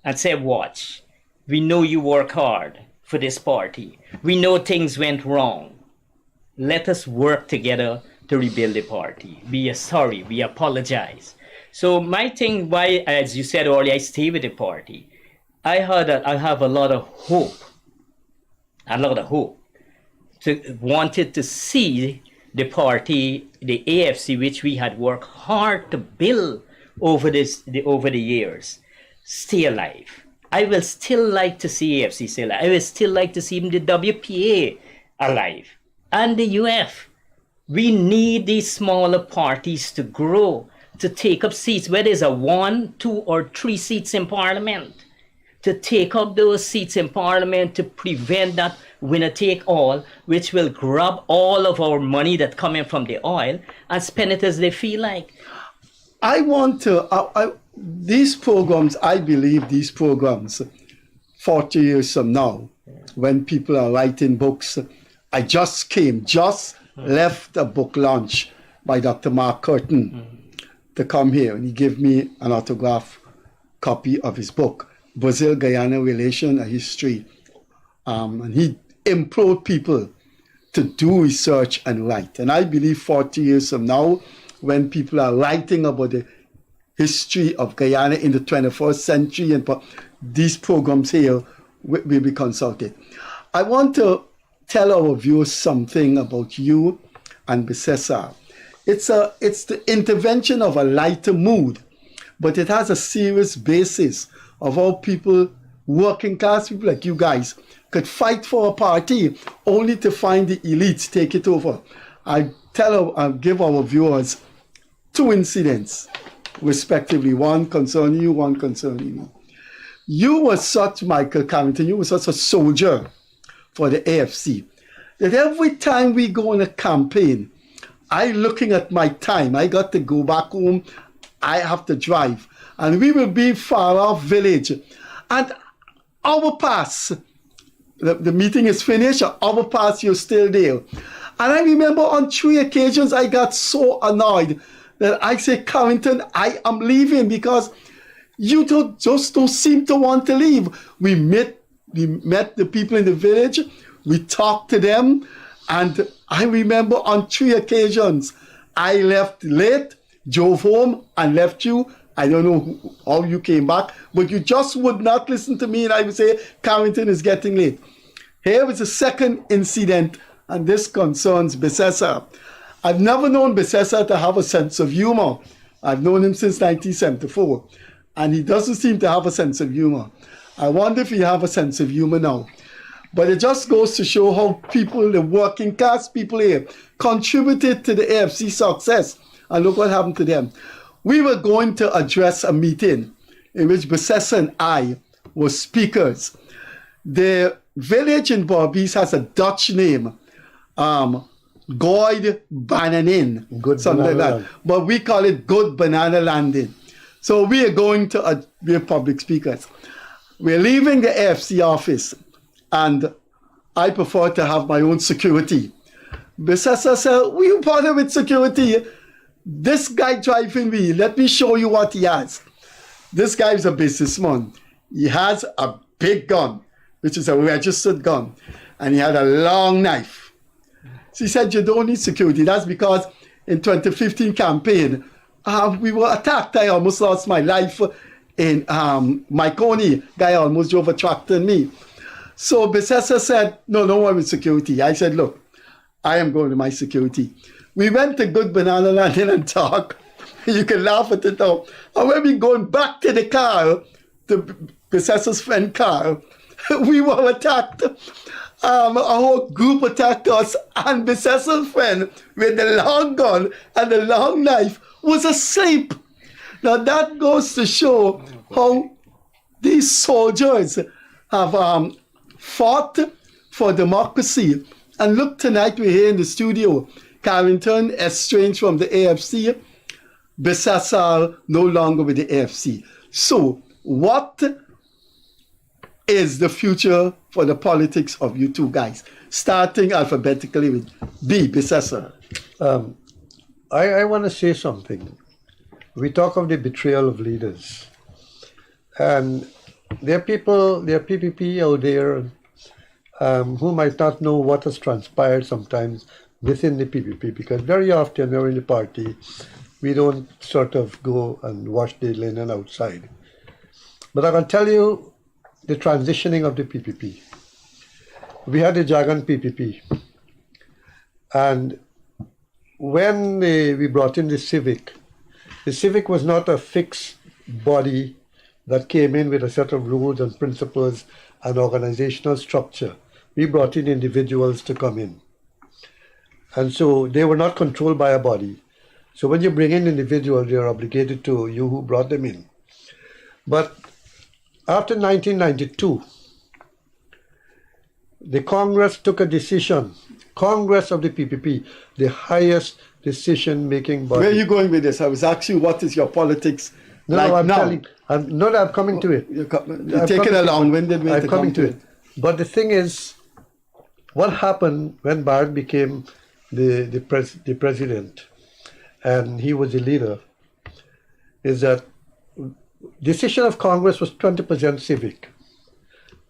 and say, watch, we know you work hard for this party. We know things went wrong. Let us work together to rebuild the party. We are sorry, we apologize. So my thing, why, as you said earlier, I stay with the party. I have a lot of hope. Wanted to see the party, the AFC, which we had worked hard to build over the years, stay alive. I will still like to see AFC stay alive. I will still like to see even the WPA alive and the UF. We need these smaller parties to grow, to take up seats, whether it's a 1, 2, or 3 seats in parliament. To take up those seats in parliament to prevent that winner take all, which will grab all of our money that coming from the oil and spend it as they feel like. I want to, these programs, I believe these programs, 40 years from now, when people are writing books, I just left a book launch by Dr. Mark Curtin to come here, and he gave me an autograph copy of his book, Brazil-Guyana Relation, A History. And he implored people to do research and write. And I believe 40 years from now, when people are writing about the history of Guyana in the 21st century, and these programs here will be consulted. I want to tell our viewers something about you and Bissessar. It's the intervention of a lighter mood, but it has a serious basis of how people, working class people like you guys, could fight for a party only to find the elites take it over. I'll give our viewers 2 incidents, respectively, one concerning you, one concerning me. You were such, Michael Carrington, you were such a soldier for the AFC, that every time we go on a campaign, looking at my time, I got to go back home, I have to drive, and we will be far off village, and our pass, the meeting is finished, our pass, you're still there. And I remember on 3 occasions, I got so annoyed that I said, Carrington, I am leaving because you just don't seem to want to leave. We met the people in the village, we talked to them, and I remember on 3 occasions, I left late, drove home, and left you. I don't know how you came back, but you just would not listen to me, and I would say, Carrington is getting late. Here is a second incident, and this concerns Bissessar. I've never known Bissessar to have a sense of humor. I've known him since 1974, and he doesn't seem to have a sense of humor. I wonder if he have a sense of humor now. But it just goes to show how people, the working class people here, contributed to the AFC success. And look what happened to them. We were going to address a meeting in which Bissessar and I were speakers. The village in Barbies has a Dutch name, Good Bananin, something like that. But we call it Good Banana Landing. So we are going to be public speakers. We're leaving the AFC office, and I prefer to have my own security. Bissessar said, will you bother with security? This guy driving me, let me show you what he has. This guy is a businessman. He has a big gun, which is a registered gun, and he had a long knife. So he said, you don't need security. That's because in 2015 campaign, we were attacked. I almost lost my life in Myconi. Guy almost drove a tractor on me. So Bissessar said, no, don't worry with security. I said, look, I am going to my security. We went to Good Banana Landing and talk. You can laugh at it now. And when we going back to the car, the Bissessar's friend car, we were attacked. A whole group attacked us, and Bissessar's friend with the long gun and the long knife was asleep. Now that goes to show how these soldiers have fought for democracy. And look, tonight we're here in the studio. Carrington estranged from the AFC, Bissessar no longer with the AFC. So what is the future for the politics of you two guys? Starting alphabetically with B, Bissessar. I want to say something. We talk of the betrayal of leaders. And there are people, there are PPP out there who might not know what has transpired sometimes within the PPP, because very often when we're in the party, we don't sort of go and wash the linen outside. But I can tell you the transitioning of the PPP. We had the Dragon PPP, and when we brought in the Civic was not a fixed body that came in with a set of rules and principles and organizational structure. We brought in individuals to come in. And so they were not controlled by a body. So when you bring in individuals, you're obligated to you who brought them in. But after 1992, the Congress took a decision, Congress of the PPP, the highest decision-making body. Where are you going with this? I was asking you, what is your politics like I'm now? I'm coming to it. You're taking a long-winded way I'm coming to it. But the thing is, what happened when Bharat became the president and he was the leader is that decision of Congress was 20% civic.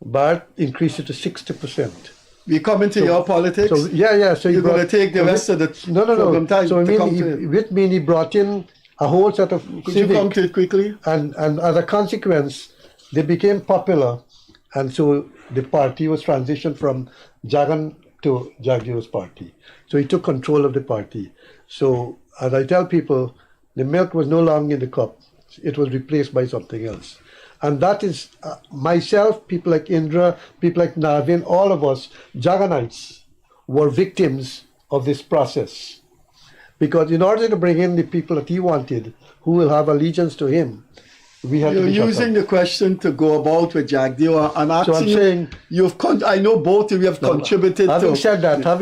Bharat increased it to 60%. We come into your politics. So yeah. So you're going to take the rest of the program time. So to come to it. with me, he brought in a whole set of Could you come to it quickly? And as a consequence, they became popular, and so the party was transitioned from Jagan to Jagdio's party. So he took control of the party. So as I tell people, the milk was no longer in the cup; it was replaced by something else. And that is myself, people like Indra, people like Navin, all of us, Jaganites, were victims of this process. Because in order to bring in the people that he wanted, who will have allegiance to him, we had to be using the question to go about with Jagdio and asking so I'm saying, I know both of you have contributed having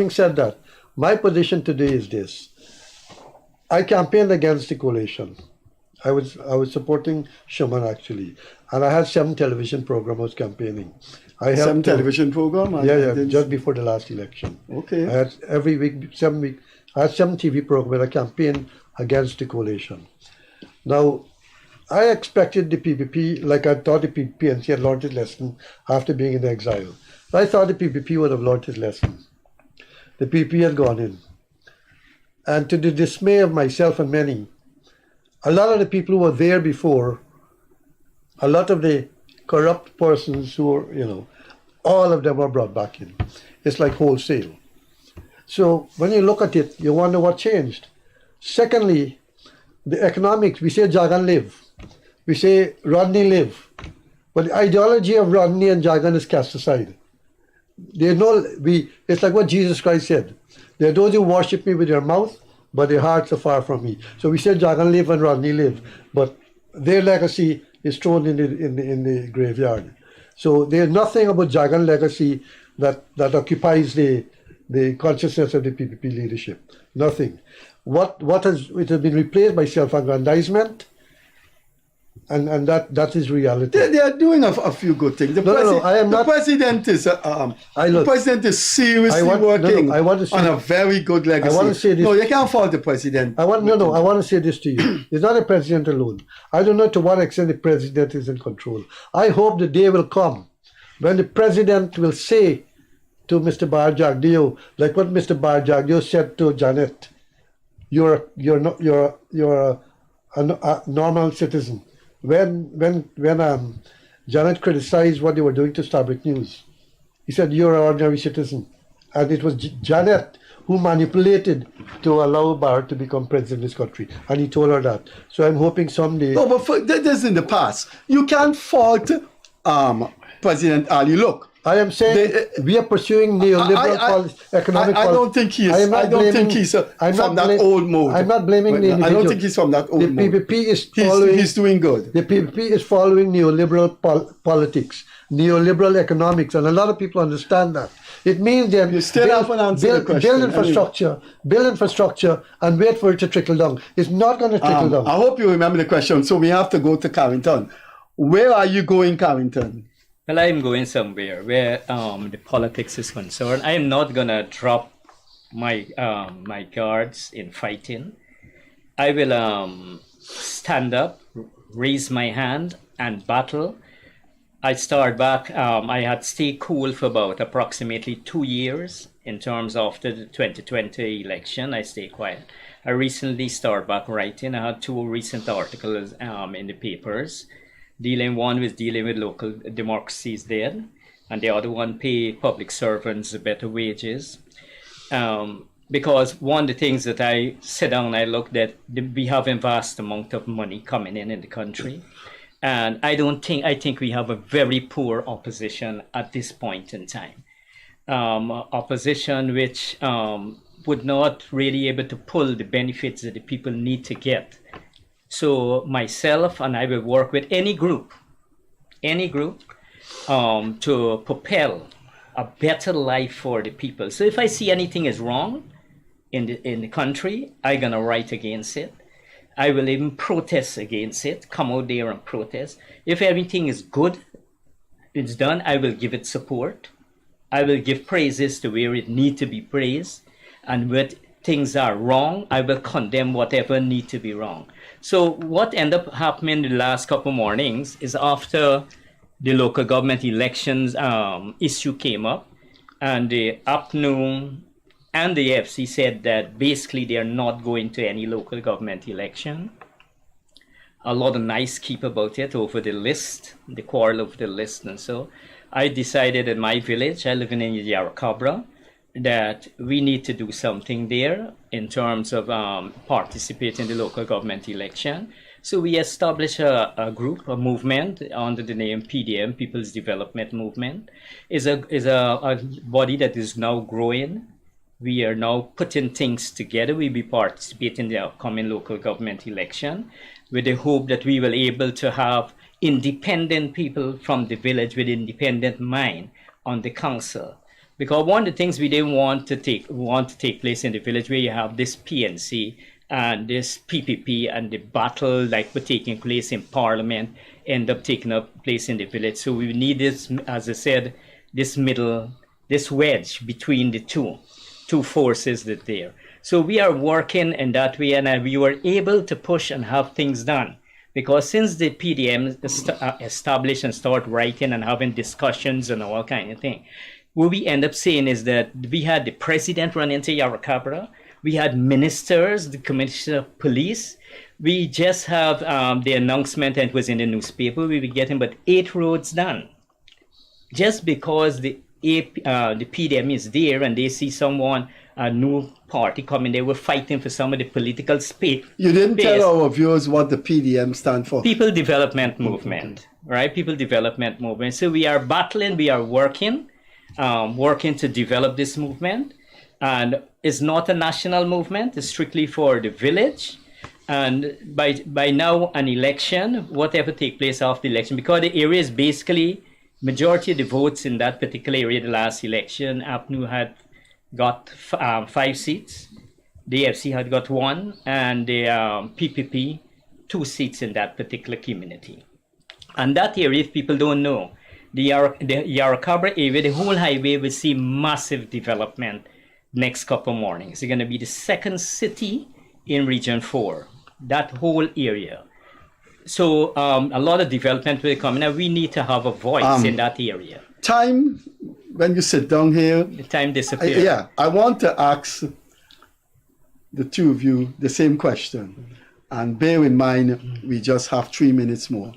said that, my position today is this. I campaigned against the coalition. I was supporting Shuman actually, and I had 7 television programs I was campaigning. I had 7 television programs? Yeah, just before the last election. Okay. I had every week, 7 weeks. I had 7 TV programs where I campaigned against the coalition. Now, I expected the PPP, like I thought the PNC had learned its lesson after being in exile. I thought the PPP would have learned its lesson. The PPP had gone in. And to the dismay of myself and many, a lot of the people who were there before, a lot of the corrupt persons who were, all of them were brought back in. It's like wholesale. So when you look at it, you wonder what changed. Secondly, the economics, we say Jagan live. We say Rodney live. But the ideology of Rodney and Jagan is cast aside. It's like what Jesus Christ said. There are those who worship me with their mouth, but their hearts are far from me. So we say Jagan live and Rodney live, but their legacy is thrown in the graveyard. So there's nothing about Jagan legacy that occupies the consciousness of the PPP leadership. Nothing. It has been replaced by self-aggrandizement, and that is reality. They are doing a few good things. The president is seriously working on a very good legacy. I want to say this. No, you can't fault the president. I want to say this to you. It's not the president alone. I don't know to what extent the president is in control. I hope the day will come when the president will say to Mr. Bar Jagdeo, like what Mr. Bar Jagdeo said to Janet, you're a normal citizen. When Janet criticized what they were doing to Starbrick News, he said, you're an ordinary citizen. And it was Janet who manipulated to allow Bar to become president of this country. And he told her that. So I'm hoping someday... No, but this is in the past. You can't fault President Ali. Look, I am saying we are pursuing neoliberal economic policy. I don't think he is. I don't think he's from that old mode. I'm not blaming the individual. I don't think he's from that old mode. The PPP is following... He's doing good. The PPP is following neoliberal politics, neoliberal economics, and a lot of people understand that. It means that you still haven't answered the question. Build infrastructure, and wait for it to trickle down. It's not going to trickle down. I hope you remember the question. So we have to go to Carrington. Where are you going, Carrington? Well, I'm going somewhere where the politics is concerned. I am not gonna drop my my guards in fighting. I will stand up, raise my hand, and battle. I start back. I had stayed cool for about approximately 2 years in terms of the 2020 election. I stayed quiet. I recently started back writing. I had 2 recent articles in the papers. One was dealing with local democracies there, and the other one pay public servants better wages. Because one of the things that I sit down and I looked at, we have a vast amount of money coming in the country. And I think we have a very poor opposition at this point in time. Opposition which would not really able to pull the benefits that the people need to get. So myself and I will work with any group, to propel a better life for the people. So if I see anything is wrong in the country, I'm gonna write against it. I will even protest against it, come out there and protest. If everything is good, it's done, I will give it support. I will give praises to where it need to be praised. And when things are wrong, I will condemn whatever need to be wrong. So what ended up happening the last couple mornings is after the local government elections issue came up, And the APNU and the FC said that basically they are not going to any local government election. A lot of nice keep about it over the list, the quarrel over the list. And so I decided in my village, I live in Yarracabra, that we need to do something there in terms of participating in the local government election. So we established a group, a movement under the name PDM, People's Development Movement. Is a body that is now growing. We are now putting things together. We'll be participating in the upcoming local government election with the hope that we will be able to have independent people from the village with independent mind on the council. Because one of the things we didn't want to take place in the village where you have this PNC and this PPP and the battle like we're taking place in Parliament end up taking up place in the village. So we need this, as I said, this wedge between the two forces that are there. So we are working in that way, and we were able to push and have things done. Because since the PDM established and start writing and having discussions and all kind of thing, what we end up saying is that we had the president run into Yarracabra, we had ministers, the commissioner of police. We just have the announcement, and it was in the newspaper, we were getting about 8 roads done. Just because the PDM is there and they see someone, a new party coming, they were fighting for some of the political space. You didn't tell our viewers what the PDM stand for. People Development Movement, right? People Development Movement. So we are battling, we are working to develop this movement. And it's not a national movement, it's strictly for the village. And by now, an election, whatever take place after the election, because the area is basically, majority of the votes in that particular area, the last election, APNU had got 5 seats, the FC had got 1, and the PPP 2 seats in that particular community. And that area, if people don't know, the Yarracabra area, the whole highway will see massive development next couple mornings. It's going to be the second city in Region 4, that whole area. So a lot of development will come in, and we need to have a voice in that area. Time, when you sit down here, the time disappears. I want to ask the two of you the same question. And bear in mind, we just have 3 minutes more.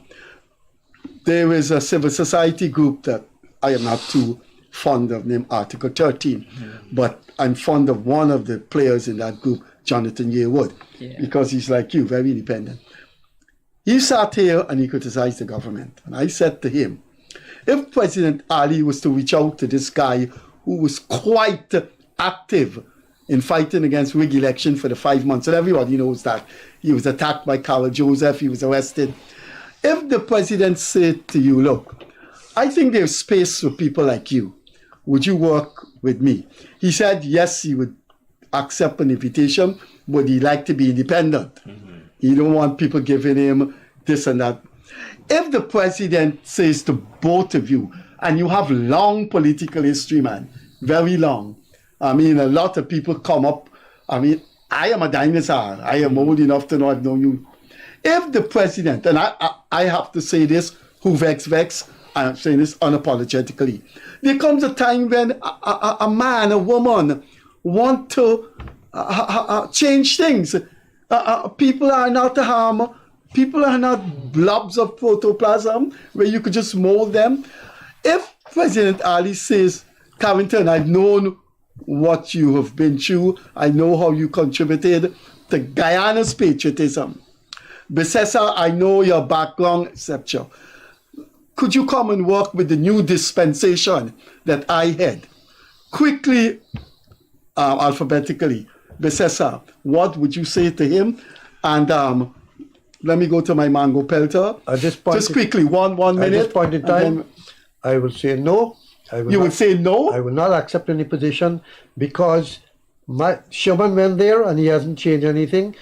There is a civil society group that I am not too fond of, named Article 13. But I'm fond of one of the players in that group, Jonathan Yearwood, because he's like you, very independent. He sat here and he criticized the government. And I said to him, if President Ali was to reach out to this guy who was quite active in fighting against rig election for the 5 months, and everybody knows that he was attacked by Carl Joseph, he was arrested. If the president said to you, look, I think there's space for people like you, would you work with me? He said, yes, he would accept an invitation, but he'd like to be independent. He don't want people giving him this and that. If the president says to both of you, and you have long political history, man, very long. I mean, a lot of people come up. I mean, I am a dinosaur. I am old enough to know I've known you. If the president, and I have to say this, who vex, I'm saying this unapologetically. There comes a time when a man, a woman want to change things. People are not harm. People are not blobs of protoplasm where you could just mold them. If President Ali says, Carrington, I've known what you have been through. I know how you contributed to Guyana's patriotism. Bissessar, I know your background, etc. Could you come and work with the new dispensation that I had? Quickly, alphabetically, Bissessar, what would you say to him? And let me go to my mango pelter. At this point, just quickly, one minute. At this point in time, I will say no. You would say no? I will not accept any position because Sherman went there and he hasn't changed anything.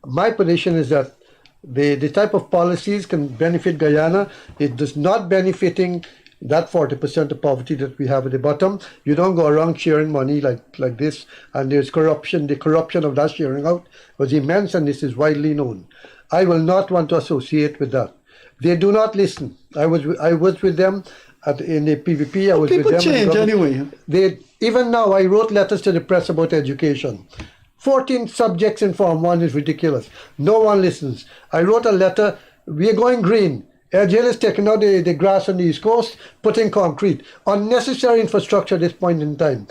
My position is that the type of policies can benefit Guyana. It does not benefiting that 40% of poverty that we have at the bottom. You don't go around sharing money like this, and there's corruption. The corruption of that sharing out was immense, and this is widely known. I will not want to associate with that. They do not listen. I was with them, in the PVP. I was with People them. change anyway. Even now, I wrote letters to the press about education. 14 subjects in Form 1 is ridiculous. No one listens. I wrote a letter. We're going green. AirJail is taking out the grass on the East Coast, putting concrete. Unnecessary infrastructure at this point in time.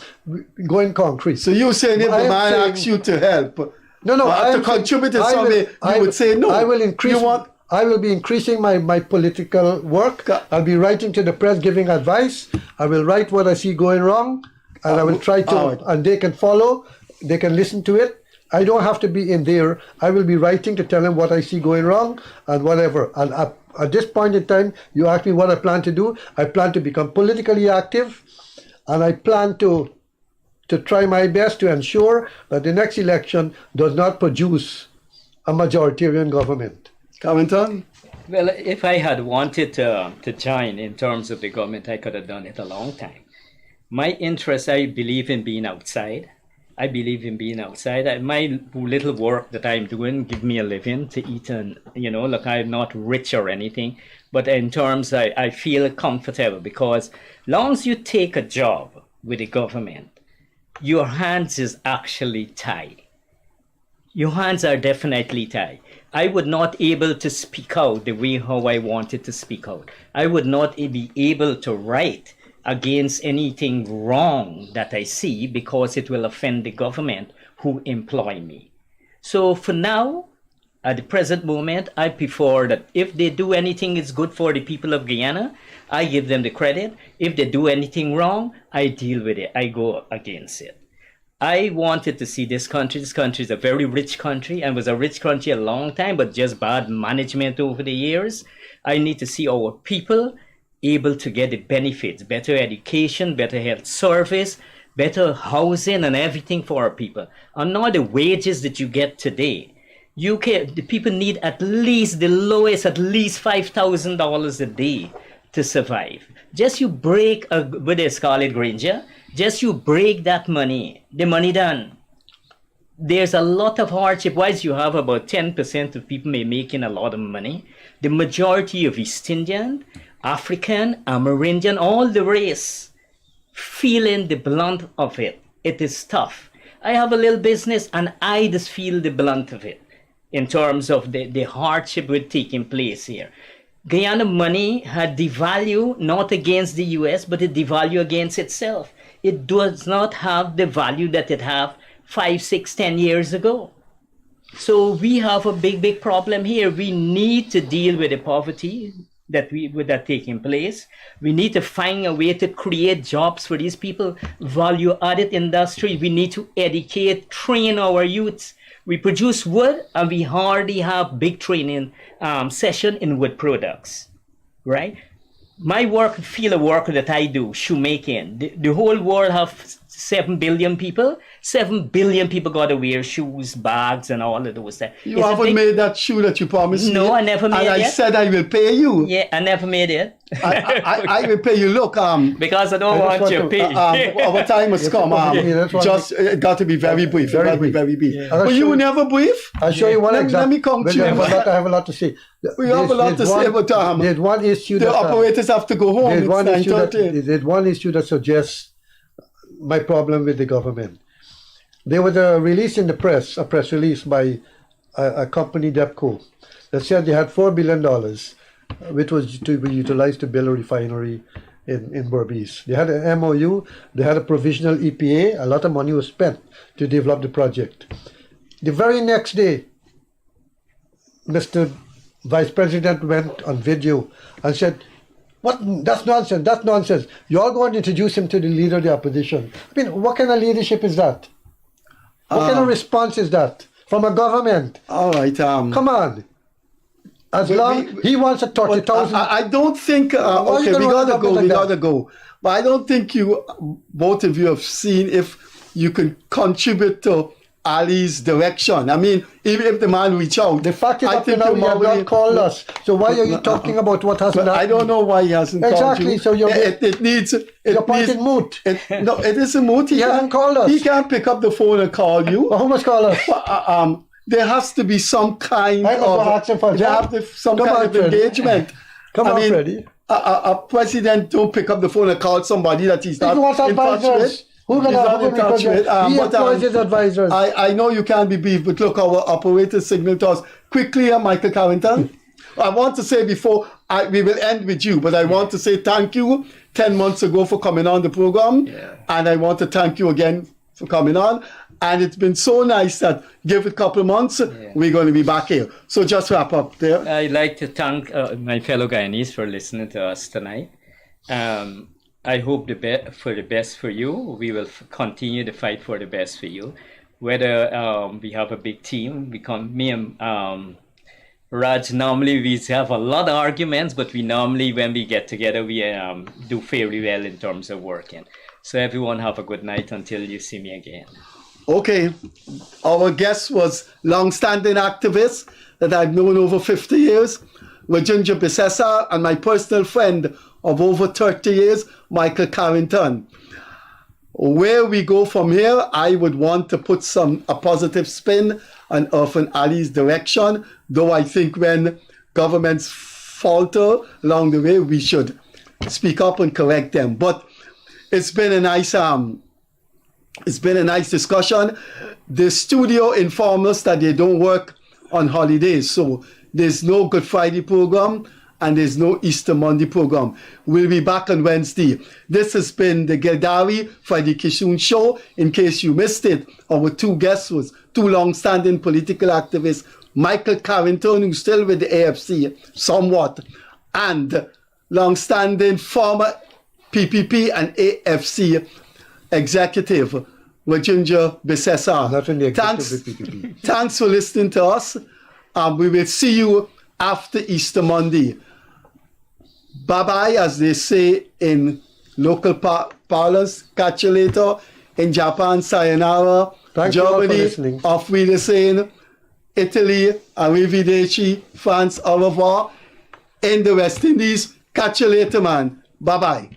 Going concrete. So you're saying if the man asks you to help, no, to contribute in some way, you would say no. I will increase. I will be increasing my political work. I'll be writing to the press, giving advice. I will write what I see going wrong, and I will try to, and they can follow. They can listen to it. I don't have to be in there. I will be writing to tell them what I see going wrong and whatever. And at this point in time, you ask me what I plan to do. I plan to become politically active, and I plan to try my best to ensure that the next election does not produce a majoritarian government. Carrington? Well, if I had wanted to join in terms of the government, I could have done it a long time. My interest, I believe in being outside. My little work that I'm doing give me a living to eat, and look, I'm not rich or anything, but in terms I feel comfortable, because long as you take a job with the government, your hands is actually tied. Your hands are definitely tied. I would not be able to speak out the way how I wanted to speak out. I would not be able to write against anything wrong that I see, because it will offend the government who employ me. So for now, at the present moment, I prefer that if they do anything is good for the people of Guyana, I give them the credit. If they do anything wrong, I deal with it. I go against it. I wanted to see this country. This country is a very rich country, and was a rich country a long time, but just bad management over the years. I need to see our people able to get the benefits, better education, better health service, better housing, and everything for our people. And not the wages that you get today. The people need at least the lowest, at least $5,000 a day to survive. Just you break, with a Scarlet Granger, just you break that money, the money done. There's a lot of hardship. Whilst you have about 10% of people making a lot of money, the majority of East Indian, African, Amerindian, all the race, feeling the blunt of it. It is tough. I have a little business, and I just feel the blunt of it in terms of the hardship with taking place here. Guyana money had devalued not against the US, but it devalued against itself. It does not have the value that it had 5, 6, 10 years ago. So we have a big problem here. We need to deal with the poverty that taking place. We need to find a way to create jobs for these people, value-added industry. We need to educate, train our youths. We produce wood, and we hardly have big training session in wood products, right? My field of work that I do, shoemaking, the whole world have 7 billion people. 7 billion people got to wear shoes, bags, and all of those things. You haven't made that shoe that you promised me. No, I never made it. And I said I will pay you. Yeah, I never made it. I will pay you. Look, because I don't want your pay. Our time has come. Just it got to be very brief. Very brief. Yeah. But you never brief. I'll show you one example. Let me come to you. I have a lot to say. We have a lot to say, but there's one issue the operators have to go home. There's one issue that suggests my problem with the government. There was a release in the press, a press release by a company, DEPCO, that said they had $4 billion, which was to be utilized to build a refinery in Berbice. They had an MOU, they had a provisional EPA, a lot of money was spent to develop the project. The very next day, Mr. Vice President went on video and said, "What? That's nonsense, that's nonsense. You're all going to introduce him to the leader of the opposition." I mean, what kind of leadership is that? What kind of response is that from a government? All right. Come on. He wants a 30,000. I don't think. Okay, we gotta go. But I don't think both of you have seen if you can contribute to Ali's direction. I mean, even if the man reach out. The fact is that he has not called us. So why are you talking about what hasn't happened? I don't know why he hasn't called you. Exactly. So your point is moot. No, it isn't moot. He hasn't called us. He can't pick up the phone and call you. Well, who must call us? There has to be some kind of engagement. Come on, Freddie. a president don't pick up the phone and call somebody that he's not He wants in touch with. advisors. Who can He's help not in him touch because with. he employs his advisors. I know you can't be beef, but look, our operator signal to us quickly, Michael Carrington. I want to say before we will end with you, but I want to say thank you 10 months ago for coming on the program. Yeah. And I want to thank you again for coming on. And it's been so nice that give it a couple of months, we're going to be back here. So just wrap up there. I'd like to thank my fellow Guyanese for listening to us tonight. I hope for the best for you. We will continue to fight for the best for you. Whether we have a big team, me and Raj, normally we have a lot of arguments, but we normally, when we get together, we do fairly well in terms of working. So everyone have a good night until you see me again. Okay, our guest was long-standing activist that I've known over 50 years, Rajendra Bissessar, and my personal friend of over 30 years, Michael Carrington. Where we go from here, I would want to put a positive spin on Irfan Ali's direction, though I think when governments falter along the way, we should speak up and correct them. But it's been a nice discussion. The studio informed us that they don't work on holidays, so there's no Good Friday program and there's no Easter Monday program. We'll be back on Wednesday. This has been the Gildarie Freddie Kissoon show. In case you missed it, our two guests was two long-standing political activists, Michael Carrington, who's still with the AFC somewhat, and long-standing former PPP and AFC executive, Rajendra Bissessar. Not in the executive with PPP. Thanks for listening to us. We will see you after Easter Monday. Bye-bye, as they say in local parlance. Catch you later. In Japan, sayonara. Thank you all for Germany, listening. auf Wiedersehen. Italy, arrivederci. France, au revoir. In the West Indies, catch you later, man. Bye-bye.